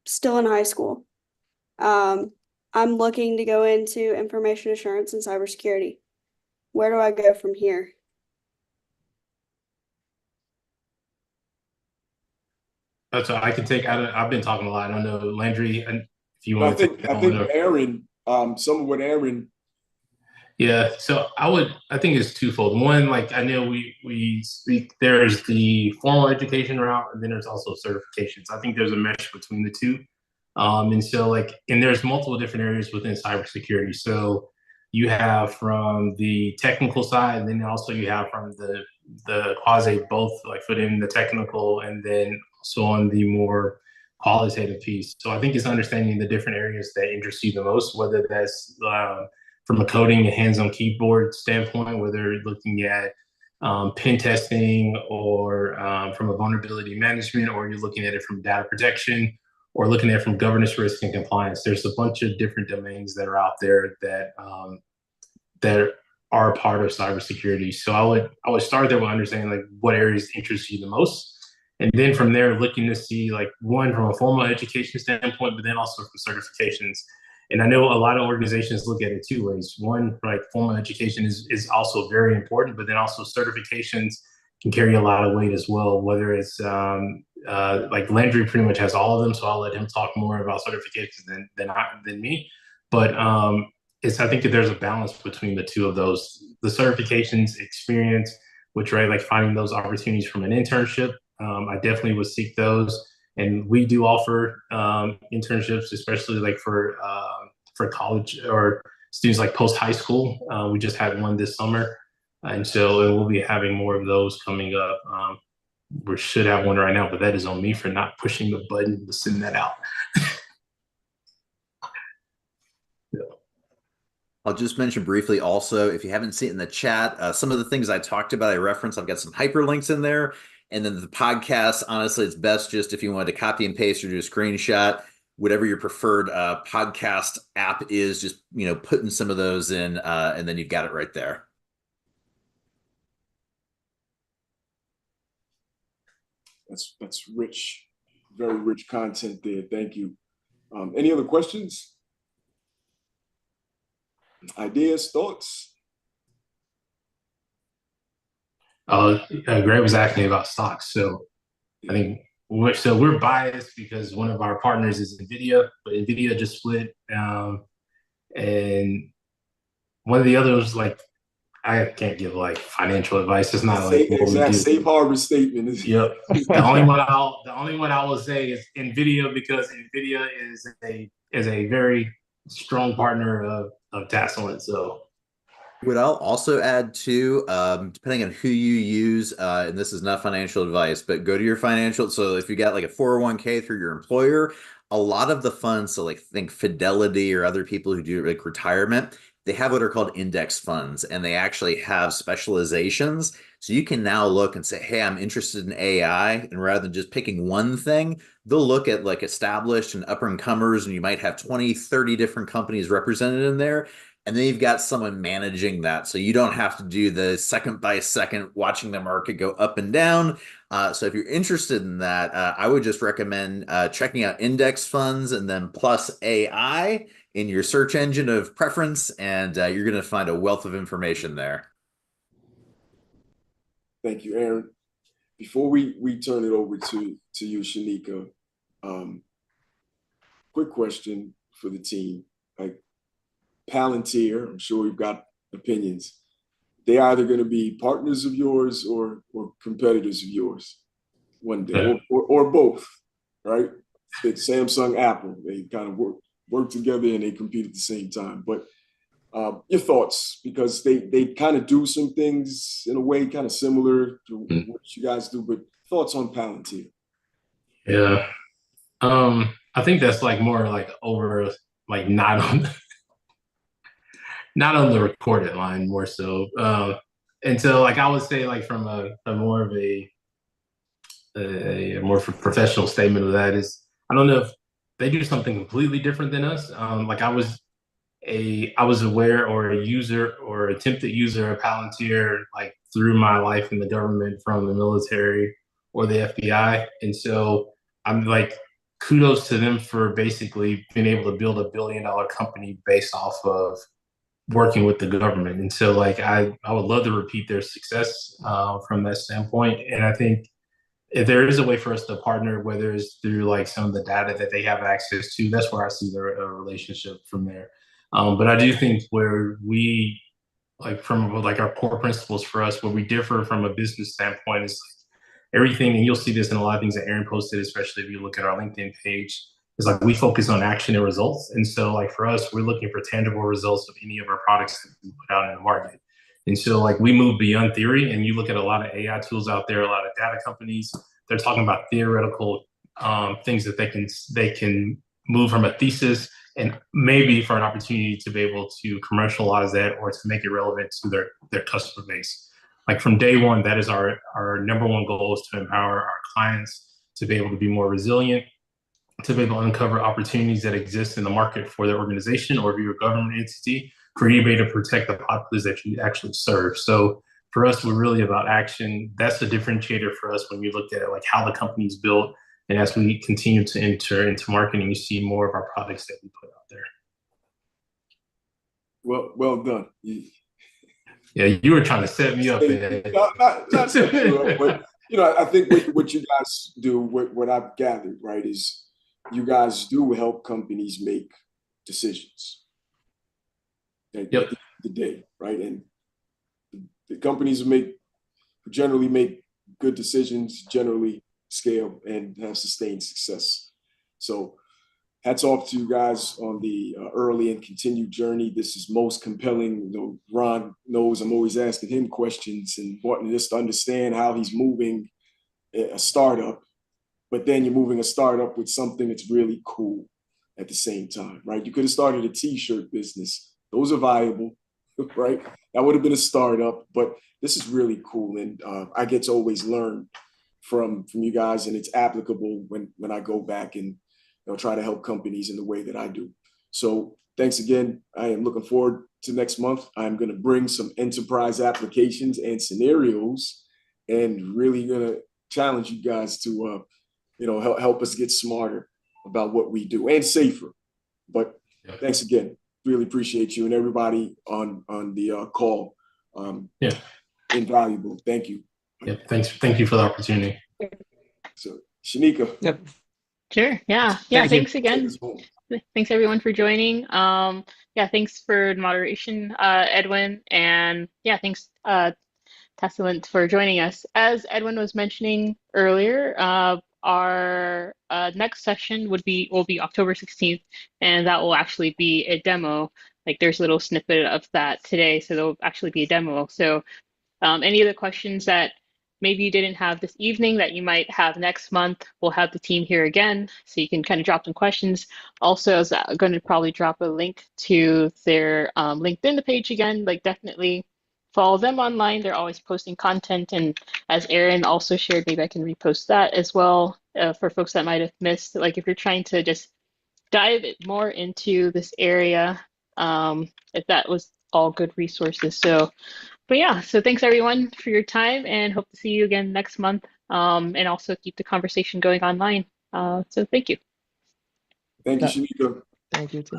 still in high school. I'm looking to go into information assurance and cybersecurity. Where do I go from here? So I can take. I've been talking a lot. I don't know, Landry, if you want to. I think Aaron. Some of what Aaron. Yeah. So I think it's twofold. One, like I know we speak. There's the formal education route, and then there's also certifications. I think there's a mesh between the two. And so and there's multiple different areas within cybersecurity. So you have from the technical side, and then also you have from the quasi, both like within the technical and then also on the more qualitative piece. So I think it's understanding the different areas that interest you the most, whether that's from a coding and hands-on keyboard standpoint, whether you're looking at pen testing or from a vulnerability management, or you're looking at it from data protection, or looking at it from governance, risk, and compliance. There's a bunch of different domains that are out there that that are part of cybersecurity. So I would start there with understanding like what areas interest you the most, and then from there looking to see like one from a formal education standpoint, but then also from certifications. And I know a lot of organizations look at it two ways. One, like formal education is also very important, but then also certifications can carry a lot of weight as well, whether it's like Landry pretty much has all of them, so I'll let him talk more about certifications than me. But I think that there's a balance between the two of those. The certifications experience, which like finding those opportunities from an internship, I definitely would seek those. And we do offer internships, especially like for college or students like post high school. We just had one this summer. And so we'll be having more of those coming up. We should have one right now, but that is on me for not pushing the button to send that out. Yeah. I'll just mention briefly also, if you haven't seen it in the chat, some of the things I talked about, I referenced, I've got some hyperlinks in there. And then the podcast, honestly, it's best just if you wanted to copy and paste or do a screenshot, whatever your preferred podcast app is, just putting some of those in, and then you've got it right there. That's rich, very rich content there. Thank you. Any other questions? Ideas, thoughts? Greg was asking about stocks. So I think we're biased because one of our partners is NVIDIA, but NVIDIA just split. And one of the others, like, I can't give like financial advice. It's not like what we do. Safe harbor statement. Yep. The only one I will say is NVIDIA, because NVIDIA is a very strong partner of Tasselent. So what I'll also add too, depending on who you use, and this is not financial advice, but go to your financial. So if you got like a 401k through your employer, a lot of the funds, so like think Fidelity or other people who do like retirement, they have what are called index funds, and they actually have specializations. So you can now look and say, hey, I'm interested in AI. And rather than just picking one thing, they'll look at like established and up and comers, and you might have 20, 30 different companies represented in there. And then you've got someone managing that. So you don't have to do the second by second watching the market go up and down. So if you're interested in that, I would just recommend checking out index funds and then plus AI in your search engine of preference. And you're going to find a wealth of information there. Thank you, Aaron. Before we turn it over to you, Shanika, quick question for the team. Like, Palantir, I'm sure you've got opinions. They're either going to be partners of yours or competitors of yours one day, or both, right? It's Samsung, Apple. They kind of work together and they compete at the same time. But your thoughts, because they kind of do some things in a way kind of similar to what you guys do, but thoughts on Palantir? Yeah. I think that's like more like over, like not on the recorded line, more so. And so, like, I would say, like, from a more of a more professional statement of that is, I don't know if they do something completely different than us. Like, I was aware or a user or attempted user of Palantir, like, through my life in the government, from the military or the FBI. And so I'm like, kudos to them for basically being able to build $1 billion company based off of working with the government. And so, like, I would love to repeat their success from that standpoint. And I think if there is a way for us to partner, whether it's through like some of the data that they have access to, that's where I see the relationship from there. But I do think where we, like, from like our core principles for us, where we differ from a business standpoint is like everything, and you'll see this in a lot of things that Aaron posted, especially if you look at our LinkedIn page, is like we focus on action and results. And so, like, for us, we're looking for tangible results of any of our products that we put out in the market. And so, like, we move beyond theory, and you look at a lot of AI tools out there, a lot of data companies, they're talking about theoretical things that they can move from a thesis and maybe for an opportunity to be able to commercialize that or to make it relevant to their customer base. Like, from day one, that is our number one goal, is to empower our clients to be able to be more resilient, to be able to uncover opportunities that exist in the market for their organization, or if you're a government entity, for you to be able to protect the populace that you actually serve. So for us, we're really about action. That's the differentiator for us when we looked at like how the company's built. And as we continue to enter into marketing, you see more of our products that we put out there. Well done. Yeah, you were trying to set me up. Not set you up, but I think what you guys do, what I've gathered, right, is you guys do help companies make decisions at the end of the day, right? And the companies generally make good decisions, generally scale and have sustained success. So hats off to you guys on the early and continued journey. This is most compelling. Ron knows I'm always asking him questions and wanting just to understand how he's moving a startup, but then you're moving a startup with something that's really cool at the same time, right? You could have started a t-shirt business. Those are viable, right? That would have been a startup, but this is really cool. And I get to always learn from you guys, and it's applicable when I go back and try to help companies in the way that I do. So thanks again. I am looking forward to next month. I'm going to bring some enterprise applications and scenarios and really going to challenge you guys to, help us get smarter about what we do and safer. But thanks again. Really appreciate you and everybody on the call. Invaluable. Thank you. Yep. Thanks. Thank you for the opportunity. So, Shanika. Yep. Sure. Yeah. Thanks again. Thanks everyone for joining. Thanks for moderation, Edwin, and thanks, Tessalent, for joining us. As Edwin was mentioning earlier, our next session will be October 16th, and that will actually be a demo. Like there's a little snippet of that today, so there'll actually be a demo. So any of the questions that maybe you didn't have this evening that you might have next month, we'll have the team here again, so you can kind of drop some questions. Also, I was going to probably drop a link to their LinkedIn page again. Like definitely follow them online. They're always posting content. And as Aaron also shared, maybe I can repost that as well for folks that might have missed. Like if you're trying to just dive more into this area, if that was all good resources. So thanks everyone for your time and hope to see you again next month. And also keep the conversation going online. So thank you. Thank you, Shanika. Thank you, too.